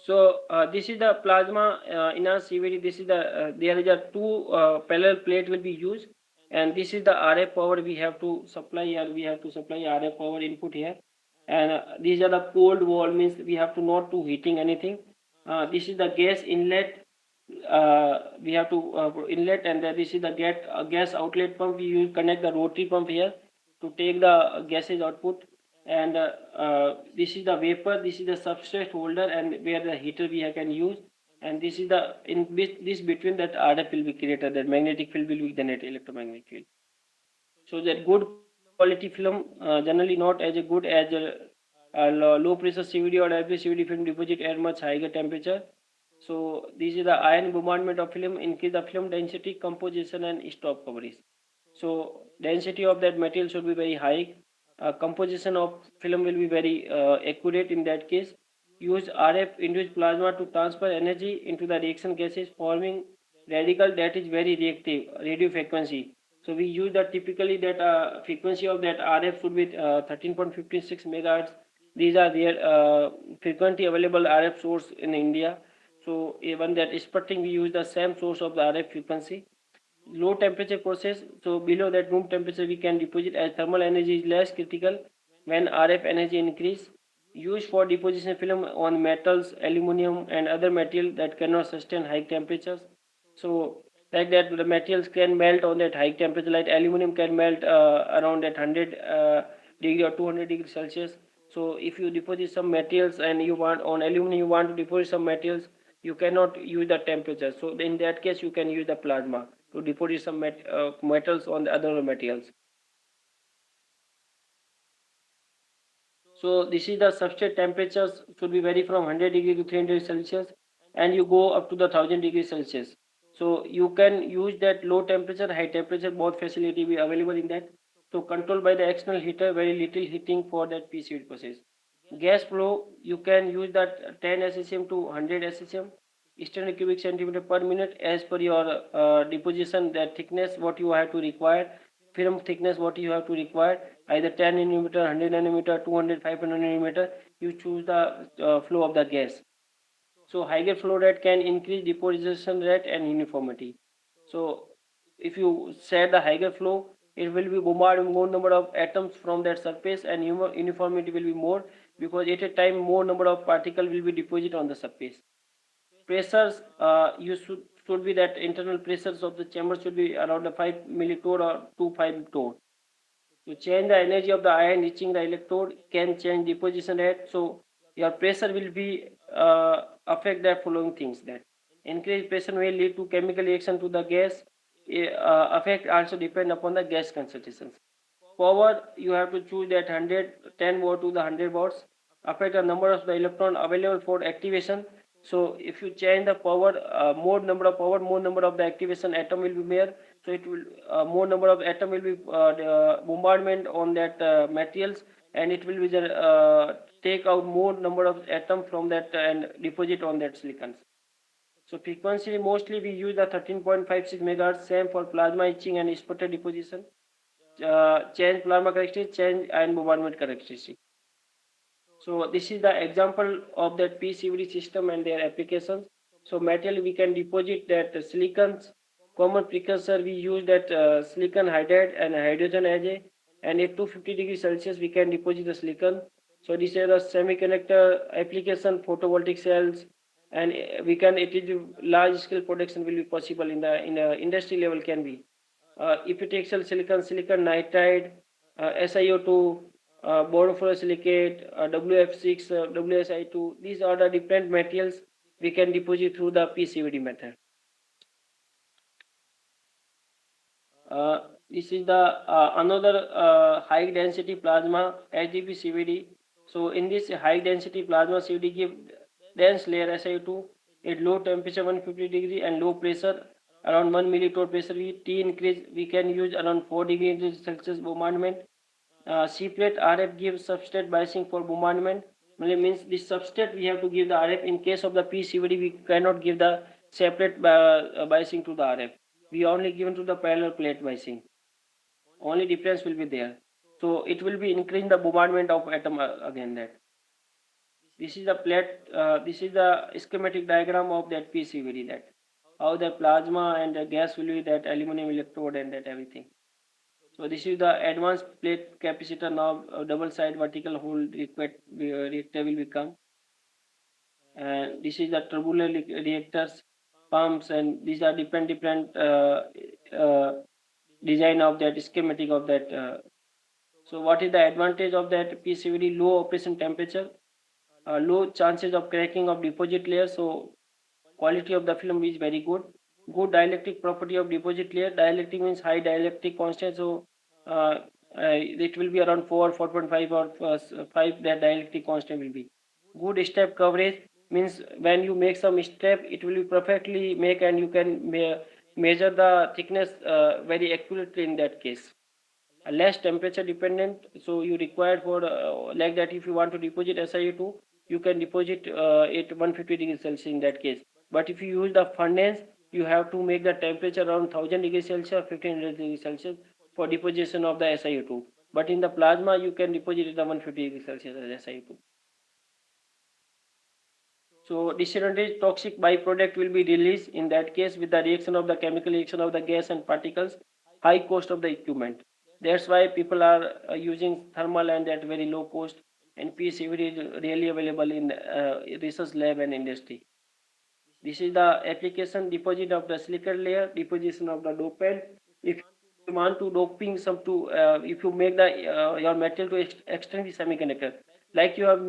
So this is the plasma in our CVD. This is the there is a two parallel plate will be used, and this is the RF power we have to supply here. We have to supply RF power input here, and these are the cold wall, means we have to not to heating anything. This is the gas inlet. We have to inlet, and this is the gas outlet pump. We use connect the rotary pump here to take the gases output, and this is the vapor, this is the substrate holder, and where the heater we can use, and this is the in this between that RF will be created, that magnetic field will be generated, electromagnetic field. So that good quality film generally not as a good as low pressure CVD or LP CVD film deposit at much higher temperature. So this is the ion bombardment of film, increase the film density, composition, and stop coverage. So density of that material should be very high. Composition of film will be very accurate in that case. Use RF induced plasma to transfer energy into the reaction gases, forming radical that is very reactive radio frequency. So we use that typically that frequency of that RF should be 13.56 megahertz. These are their frequently available RF source in India. So even that sputting, we use the same source of the RF frequency. Low temperature process, so below that room temperature we can deposit, as thermal energy is less critical when RF energy increase. Used for deposition film on metals, aluminum, and other material that cannot sustain high temperatures. So like that the materials can melt on that high temperature, like aluminum can melt around at 100 degree or 200 degree Celsius. So if you deposit some materials, and you want on aluminum, you want to deposit some materials, you cannot use the temperature. So in that case you can use the plasma to deposit some metals on the other materials. So this is the substrate temperatures should be vary from 100 degree to 300 Celsius, and you go up to the 1000 degree Celsius. So you can use that low temperature, high temperature, both facility be available in that. So controlled by the external heater, very little heating for that PCV process. Gas flow, you can use that 10 SSM to 100 SSM, standard cubic centimeter per minute, as per your deposition, that thickness what you have to require, film thickness what you have to require, either 10 nanometer, 100 nanometer, 200, 500 nanometer, you choose the flow of the gas. So higher flow rate can increase deposition rate and uniformity. So if you set the higher flow, it will be bombard more number of atoms from that surface, and uniformity will be more, because at a time more number of particle will be deposited on the surface. Pressures, you should be that internal pressures of the chamber should be around the 5 millitorr or 2 5 torr. To change the energy of the ion reaching the electrode can change deposition rate. So your pressure will be affect the following things: that increased pressure may lead to chemical reaction to the gas. Effect also depend upon the gas concentrations. Power, you have to choose that 110 watt to the 100 watts. Affect the number of the electron available for activation. So if you change the power, more number of power, more number of the activation atom will be there. So it will more number of atom will be the bombardment on that materials, and it will be the take out more number of atom from that and deposit on that silicon. So frequency mostly we use the 13.56 megahertz, same for plasma etching and sputter deposition. Change plasma characteristic, change ion bombardment characteristic. So this is the example of that PCVD system and their applications. So metal we can deposit that silicons. Common precursor we use that silicon hydride and hydrogen as a, and at 250 degrees Celsius we can deposit the silicon. So this is the semiconductor application, photovoltaic cells, and we can, it is large scale production will be possible in the industry level can be. Epitaxial silicon, silicon nitride, SiO2, borosilicate, WF6, WSI2. These are the different materials we can deposit through the PCVD method. This is the another high density plasma HDP CVD. So in this high density plasma CVD give dense layer SiO2 at low temperature 150 degree and low pressure around 1 millitorr pressure. T increase we can use around 4 degrees Celsius bombardment. C-plate RF gives substrate biasing for bombardment. Means this substrate we have to give the RF. In case of the PCVD, we cannot give the separate biasing to the RF. We only given to the parallel plate biasing. Only difference will be there. So it will be increasing the bombardment of atom again. That this is the plate. This is the schematic diagram of that PCVD. That how the plasma and the gas will be that aluminum electrode and that everything. So this is the advanced plate capacitor. Now double side vertical hole reactor will become, and this is the tubular reactors, pumps, and these are different uh, design of that schematic of that. So what is the advantage of that PCVD? Low operation temperature, low chances of cracking of deposit layer. So quality of the film is very good. Good dielectric property of deposit layer. Dielectric means high dielectric constant. So it will be around 4, 4.5 or 5 that dielectric constant will be. Good step coverage means when you make some step, it will be perfectly make and you can measure the thickness very accurately in that case. Less temperature dependent, so you require for like that if you want to deposit SiO2, you can deposit at 150 degrees Celsius in that case. But if you use the furnace, you have to make the temperature around 1000 degrees Celsius, 1500 degrees Celsius for deposition of the SiO2. But in the plasma, you can deposit it at 150 degrees Celsius as SiO2. So disadvantage toxic byproduct will be released in that case with the reaction of the chemical reaction of the gas and particles, high cost of the equipment. That's why people are using thermal and at very low cost, and PCVD is really available in research lab and industry. This is the application deposit of the silicon layer, deposition of the dopant. If you want to doping some to, if you make the your metal to extend the semiconductor, like you have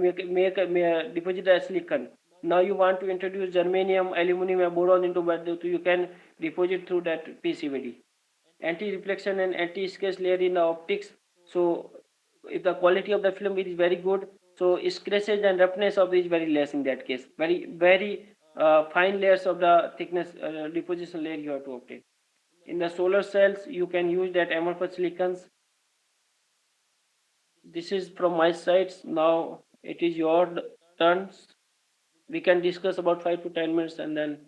deposit a silicon. Now you want to introduce germanium, aluminum, or boron into metal, so you can deposit through that PCVD. Anti-reflection and anti-sketch layer in the optics. So if the quality of the film is very good, so scratches and roughness of it is very less in that case. Very fine layers of the thickness deposition layer you have to obtain. In the solar cells, you can use that amorphous silicons. This is from my sides. Now it is your turns. We can discuss about 5 to 10 minutes and then.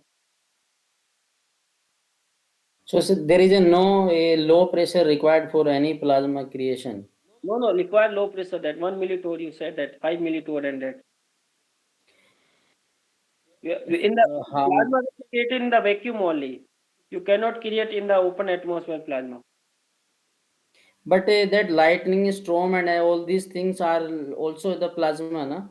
So there is a low pressure required for any plasma creation. No, require low pressure. That 1 millitorr you said that 5 millitorr and that. In the How? plasma, we create in the vacuum only. You cannot create in the open atmosphere plasma. But that lightning storm and all these things are also the plasma, na?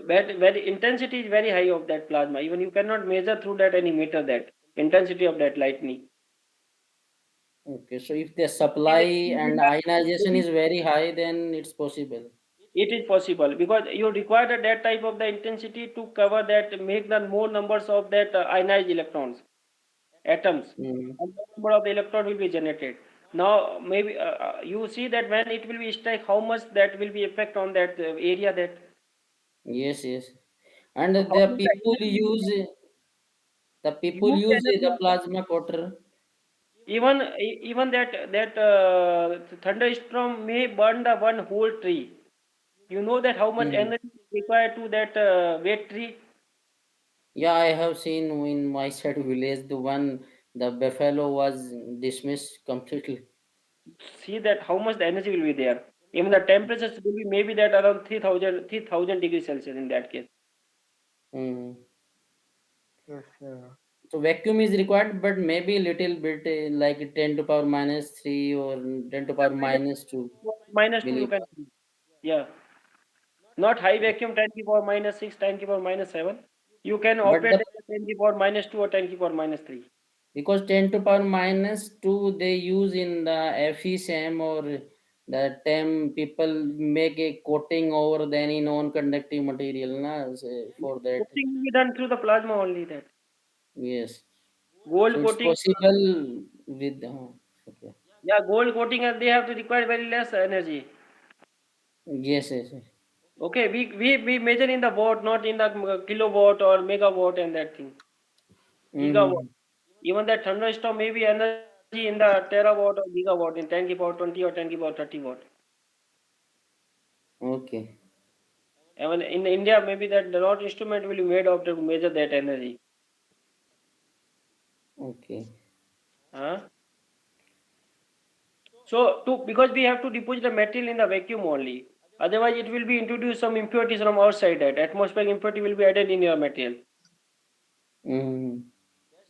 Very intensity is very high of that plasma. Even you cannot measure through that any meter that intensity of that lightning. Okay, so if the supply and ionization is very high, then it's possible. It is possible because you require that type of the intensity to cover that, make the more numbers of that ionized electrons, atoms, Mm. and the number of the electron will be generated. Now maybe you see that when it will be strike, how much that will be effect on that area that. Yes, yes. And So how the much the people energy will be use there? Huge the energy. plasma cutter. Even that thunderstorm may burn the one whole tree. You know that how much Mm. energy is required to that wet tree. Yeah, I have seen in my side village the buffalo was dismissed completely. See that how much the energy will be there. Even the temperatures will be maybe that around 3,000 degrees Celsius in that case. Mm. Yes, So vacuum is required, but maybe little bit like 10 to power minus 3 or 10 to power minus 2 Minus two you millibar. can. Yeah, not high vacuum 10 to power minus 6, 10 to power minus 7. You can But operate the at 10 to power minus 2 or 10 to power minus 3. because 10 to power minus 2 they use in the FESM or the time people make a coating over the any non-conductive material for that. Coating will be done through the plasma only that. Yes. So Gold it's coating. possible with okay. Yeah, gold coating, and they have to require very less energy. Yes, yes, yes. Okay, we measure in the watt, not in the kilowatt or megawatt and that thing. Gigawatt. Mm-hmm. Even that thunderstorm may be energy in the terawatt or gigawatt in 10 power 20 or 10 power 30 watt. Okay, Even in India, maybe that the lot instrument will be made of to measure that energy. okay. Huh? So, because we have to deposit the material in the vacuum only. Otherwise, it will be introduced some impurities from outside. That atmospheric impurity will be added in your material. Mm-hmm.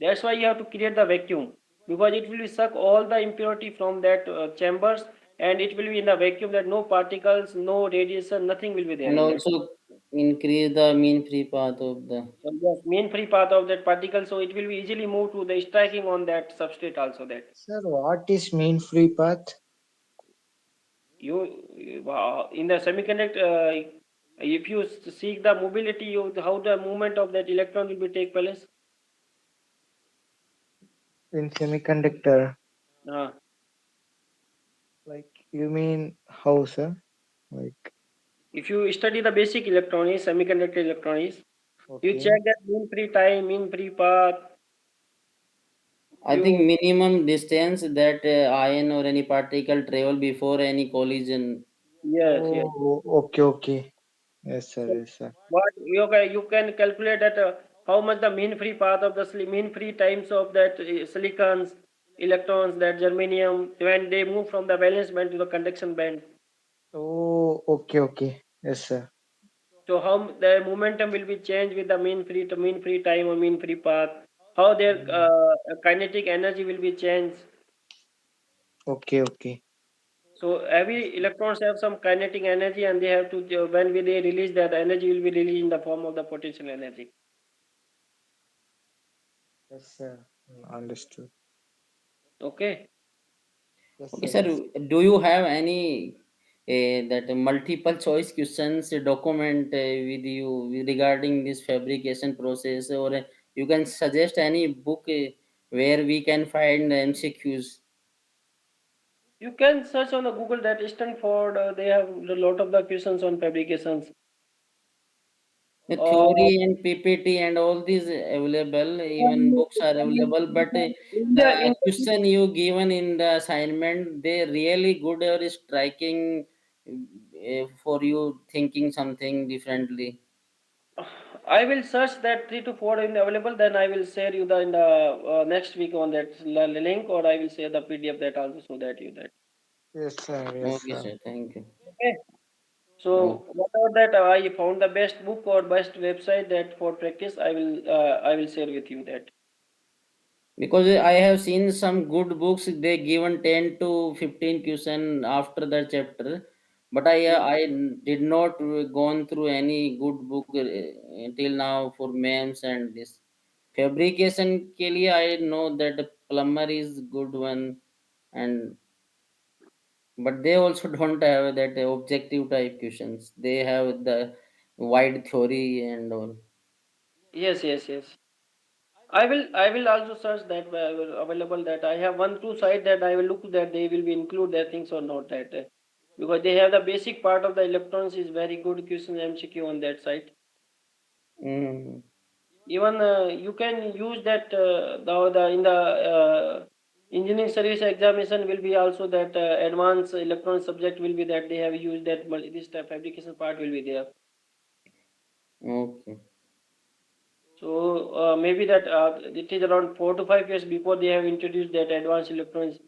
That's why you have to create the vacuum, because it will suck all the impurity from that chambers, and it will be in the vacuum that no particles, no radiation, nothing will be there And in that. also increase the mean free path of the. And the main free path of that particle, so it will be easily moved to the striking on that substrate also. That Sir, what is mean free path? in the semiconductor, if you seek the mobility, how the movement of that electron will be take place. In semiconductor? Uh, Like you mean how, sir? Like if you study the basic electronics, semiconductor electronics, you okay. check that mean free time, mean free path. I think You minimum distance that ion or any particle travel before any collision. Yes, yes. Oh, okay, okay. Yes, sir. So Yes, sir. what you can calculate that how much the mean free path of the mean free times of that silicons, electrons, that germanium when they move from the valence band to the conduction band. Oh, okay, okay. Yes, sir. So how the momentum will be changed with the mean free time or mean free path. How their Mm. kinetic energy will be changed. Okay, okay. So every electrons have some kinetic energy, and they have to they release that, the energy will be released in the form of the potential energy. Yes, sir. Understood. Okay. Yes, Okay, sir. sir. Yes. Do you have any that multiple choice questions document with you regarding this fabrication process, or you can suggest any book where we can find MCQs? You can search on the Google that Stanford. They have a lot of the questions on fabrications. The Uh, theory and PPT and all these available, even books are available, but India, the India, question you given in the assignment, they really good or striking for you thinking something differently. I will search that 3 to 4 in available. Then I will share you the in the next week on that link, or I will share the PDF that also, so that you that. Yes, sir. Yes, Okay, sir. sir. Thank you. Okay. Okay. So whatever that I found the best book or best website that for practice, I will share with you that. Because I have seen some good books, they given 10 to 15 question after the chapter, but I did not gone through any good book till now for MEMS and this fabrication के लिए I know that the plumber is good one, and but they also don't have that objective type questions. They have the wide theory and all. Yes, yes, yes. I will also search that available, that I have one two site that I will look that they will be include their things or not, that because they have the basic part of the electrons is very good question MCQ on that site. Mm. Even you can use that the in the engineering service examination will be also that advanced electron subject will be that they have used that this type fabrication part will be there. Okay. So maybe that it is around 4 to 5 years before they have introduced that advanced electronics.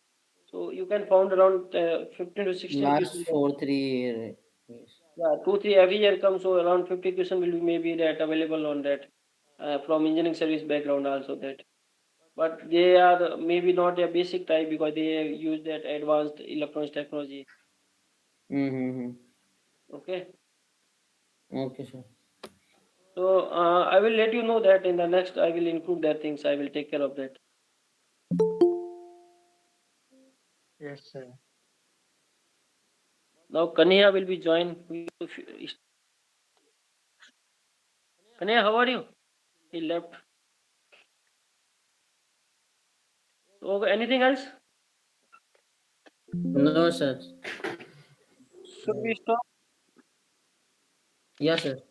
So you can found around 15 to 16 Last questions. 4 3 years. Yes. Yeah, 2 3 every year comes, so around 50 question will be maybe that available on that from engineering service background also that. But they are maybe not a basic type because they use that advanced electronics technology. Mm-hmm. Okay. Okay, sir. So I will let you know that in the next I will include that things. I will take care of that. Yes, sir. Now Kanya will be joined. Kanya, how are you? He left. So anything else? No, sir. Should we stop? Yes, sir.